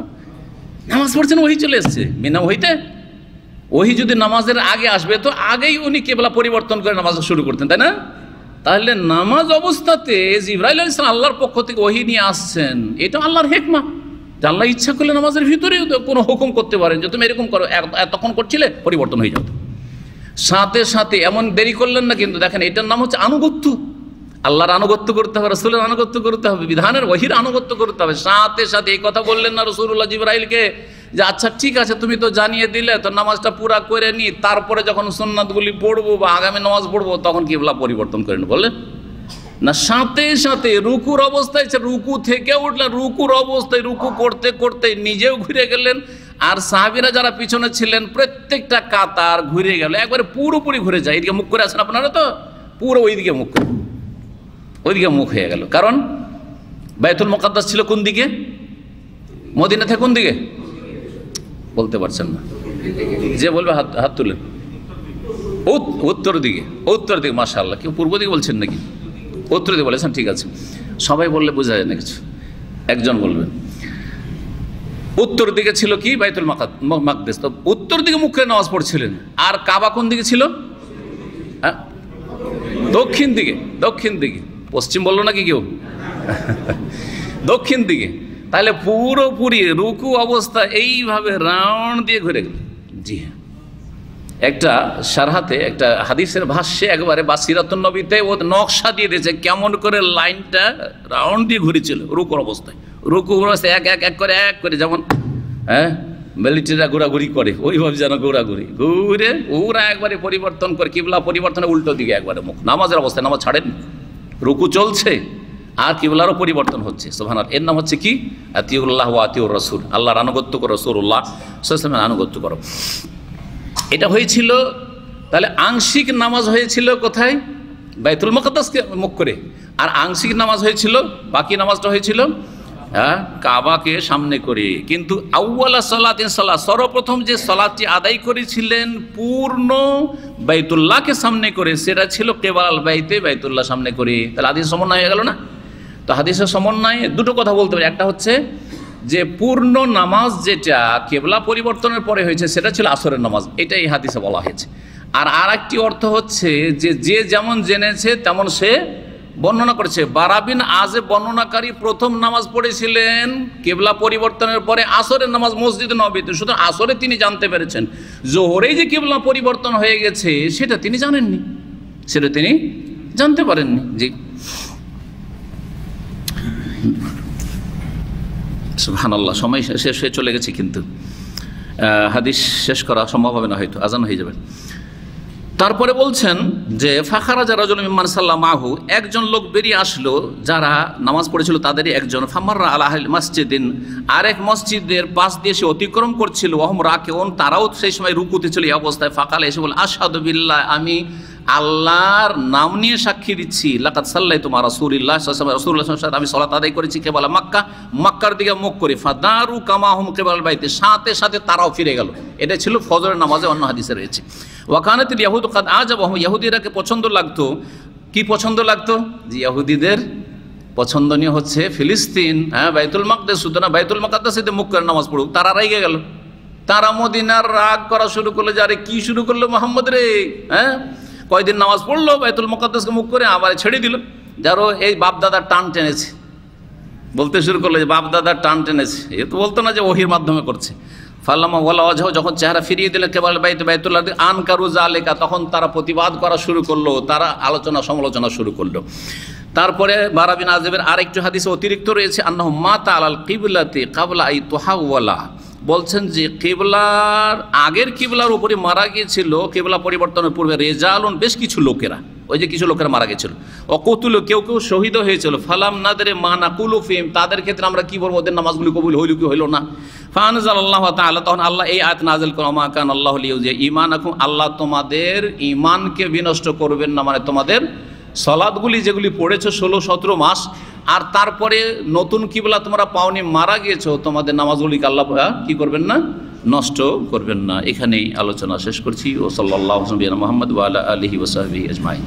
নামাজ পড়ছেন ওহী চলে এসছে, বিনা ওহীতে। ওহী যদি নামাজের আগে আসবে তো আগেই উনি কিবলা পরিবর্তন করে নামাজ শুরু করতেন, তাই না? তাহলে নামাজ অবস্থাতে জিবরাইল আলাইহিস সালাম আল্লাহর পক্ষ থেকে ওহী নিয়ে আসছেন, এটা আল্লাহর হিকমা। আল্লাহ ইচ্ছা করলে নামাজের ভিতরেও কোনো হুকুম করতে পারেন যে তুমি এরকম করো, এতক্ষণ করছিলে পরিবর্তন হয়ে যাবে সাথে সাথে। এমন দেরি করলেন না কিন্তু। দেখেন, এটার নাম হচ্ছে আনুগত্য। আল্লাহর আনুগত্য করতে হবে, রাসূলের আনুগত্য করতে হবে, বিধানের ওহীর আনুগত্য করতে হবে। সাথে সাথে এই কথা বললেন না রাসূলুল্লাহ জিবরাইলকে যে আচ্ছা ঠিক আছে তুমি তো জানিয়ে দিলে, তো নামাজটা পুরা করে নি, তারপরে যখন সুন্নাতগুলি পড়বো বা আগামী নামাজ পড়বো তখন কিবলা পরিবর্তন করেন, বললেন না? সাথে সাথে রুকুর অবস্থায়, রুকু থেকে উঠলেন, রুকুর অবস্থায় রুকু করতে করতে নিজেও ঘুরে গেলেন, আর সাহাবীরা যারা পিছনে ছিলেন প্রত্যেকটা কাতার ঘুরে গেল, একবারে পুরোপুরি ঘুরে যায়। এদিকে মুখ করে আছেন আপনারা তো, পুরো ওইদিকে মুখ করে, ওইদিকে মুখ হয়ে গেল। কারণ বাইতুল মুকাদ্দাস ছিল কোন দিকে? মদিনা থেকে কোন দিকে বলতে পারছেন না? যে বলবে হাত তুলেন। উত্তর দিকে, উত্তর দিকে। মাশাআল্লাহ, কেউ পূর্ব দিকে বলছেন নাকি? উত্তর দিকে বলেছেন, ঠিক আছে। সবাই বললে বোঝা যায় না কিছু, একজন বলবেন। উত্তর দিকে ছিল কি? বাইতুল মাকদেস। তো উত্তর দিকে মুখ করে নামাজ পড়ছিলেন। আর কাবা কোন দিকে ছিল? হ্যাঁ, দক্ষিণ দিকে। দক্ষিণ দিকে, পশ্চিম বললো নাকি কেউ? দক্ষিণ দিকে। তাহলে পুরোপুরি রুকু অবস্থা এইভাবে রাউন্ড দিয়ে ঘুরে গেল। জি হ্যাঁ, একটা সারহাতে একটা হাদিসের ভাষ্যে একবারে বা সিরাতুন নবীতে ও নকশা দিয়ে দিয়েছে কেমন করে লাইনটা রাউন্ড দিয়ে ঘুরেছিল রুকুর অবস্থায়। রুকু অবস্থায় এক করে যেমন মিলিটারিরা ঘোরাঘুরি করে, ওইভাবে যেন ঘোরাঘুরি ঘুরে ওরা একবারে পরিবর্তন করে কিবলা পরিবর্তনে উল্টো দিকে একবারে মুখ। নামাজের অবস্থায়, নামাজ ছাড়েন, রুকু চলছে আর কিবলারও পরিবর্তন হচ্ছে। সুবহানাল্লাহ। এর নাম হচ্ছে কি? আতিউল্লাহ ওয়া আতিউর রাসূল। আল্লাহর আনুগত্য করো, রাসূলুল্লাহ সাল্লাল্লাহু আলাইহি ওয়াসাল্লামের আনুগত্য করো। এটা হয়েছিল। তাহলে আংশিক নামাজ হয়েছিল কোথায়? বাইতুল মুকাদ্দাসকে মুখ করে। আর আংশিক নামাজ হয়েছিল, বাকি নামাজটা হয়েছিল কাবাকে সামনে করে। কিন্তু আউয়ালা সালাতিন সালাত, সর্বপ্রথম যে সালাতটি আদায় করেছিলেন পূর্ণ বাইতুল্লাহকে সামনে করে, সেটা ছিল কেবলাল বাইতে, বাইতুল্লাহ সামনে করে। তাহলে হাদিস সমন্বয় হয়ে গেল না? তো হাদিসের সমন্বয়ে দুটো কথা বলতে পারি। একটা হচ্ছে যে পূর্ণ নামাজ যেটা কেবলা পরিবর্তনের পরে হয়েছে সেটা ছিল আসরের নামাজ, এটা এই হাদিসে বলা হয়েছে। আর আরেকটি অর্থ হচ্ছে যে যেমন জেনেছে তেমন সে বর্ণনা করেছে। বারা বিন আযিব বর্ণনাকারী প্রথম নামাজ পড়েছিলেন কিবলা পরিবর্তনের পরে আসরের নামাজ মসজিদে নববীতে। সুতরাং আসরে তিনি জানতে পেরেছেন। জোহরেই যে কিবলা পরিবর্তন হয়ে গেছে সেটা তিনি জানেননি, সেটা তিনি জানতে পারেননি। জি, সুবহানাল্লাহ। সময় শেষ হয়ে চলে গেছে, কিন্তু হাদিস শেষ করা সম্ভব হবে না, হয়তো আজান হয়ে যাবে। তারপরে বলছেন যে ফাখারাজা রাজুলুম মিম্মান সাল্লা মাহু, একজন লোক বেরিয়ে আসলো যারা নামাজ পড়েছিল তাদেরই একজন। ফামাররা আলা আহলিল মসজিদিন, আরেক মসজিদের পাশ দিয়ে সে অতিক্রম করছিল। ওয়াহুম রাকিউন, তারাও সেই সময় রুকুতে ছিল। এই অবস্থায় ফাকালে এসে বলে আশহাদু বিল্লাহ, আমি আল্লাহর নাম নিয়ে সাক্ষী দিচ্ছি, লাকাদ সাল্লাইতু মা রাসূলিল্লাহ সাল্লাল্লাহু আলাইহি ওয়াসাল্লাম, আমি সালাত আদায় করেছি কেবলা মক্কা, মক্কার দিকে মুখ করে। ফাদারু কামাহুম কেবলাল বাইতে, সাথে সাথে তারাও ফিরে গেল। এটা ছিল ফজরের নামাজে, অন্য হাদিসে রয়েছে। ওয়াকানাতিল ইয়াহুদ কাদ আজাবাহুম, ইহুদিরাকে পছন্দ লাগতো। কি পছন্দ লাগতো? যে ইহুদিদের পছন্দনীয় হচ্ছে ফিলিস্তিন, বাইতুল মাকদেস। সুতরাং বাইতুল মাকদেসে মুখ করে নামাজ পড়ুক। তারা রেগে গেল, তারা মদিনার রাগ করা শুরু করলো, যে আরে কি শুরু করলো মোহাম্মদ রে, কয়দিন নামাজ পড়লো বাইতুল মুকাদ্দাসকে মুখ করে, আবার ছেড়ে দিল। যারও এই বাপদাদার টান টেনেছে, বলতে শুরু করলো যে বাপদাদার টান টেনেছে। এ তো বলতো না যে ওহির মাধ্যমে করছে। ফাল্লামা ওয়ালা ওয়াজহ, যখন চেহারা ফিরিয়ে দিলেন কেবল বাইতুল্লাহ আনকারু যালিকা, তখন তারা প্রতিবাদ করা শুরু করলো, তারা আলোচনা সমালোচনা শুরু করলো। তারপরে বারা বিন আযিবের আরেকটি হাদিসে অতিরিক্ত রয়েছে, আন্নাহু মাতা আলাল কিবলাতি ক্বাবলা আই তুহাওয়ালা, বলছেন যে কিবলার আগের কিবলার উপরে মারা গিয়েছিল কিবলা পরিবর্তনের পূর্বে রেজালুন বেশ কিছু লোকেরা, ওই যে কিছু লোকেরা মারা গেছিল, অকতুল কেউ কেউ শহীদ হয়েছিল, ফালাম নাদরে মা নাকুলু ফিহিম, তাদের ক্ষেত্রে আমরা কি বলবো ওদের নামাজগুলি কবুল হইল কি হইল না। ফানজালাল্লাহু তাআলা, তখন আল্লাহ এই আয়াত নাযিল করেন, মা কান আল্লাহু লিইউযিয়া ঈমানাকুম, আল্লাহ তোমাদের ঈমানকে বিনষ্ট করবেন না, মানে তোমাদের সালাতগুলি যেগুলি পড়েছো 16-17 মাস, আর তারপরে নতুন কিবলা তোমরা পাওনি, মারা গিয়েছো, তোমাদের নামাজগুলিকে আল্লাহ কি করবেন না, নষ্ট করবেন না। এখানেই আলোচনা শেষ করছি। ও সাল্লাল্লাহু আলা মুহাম্মদ ওয়া আলা আলিহি ওয়া সাহবিহি আজমাইন।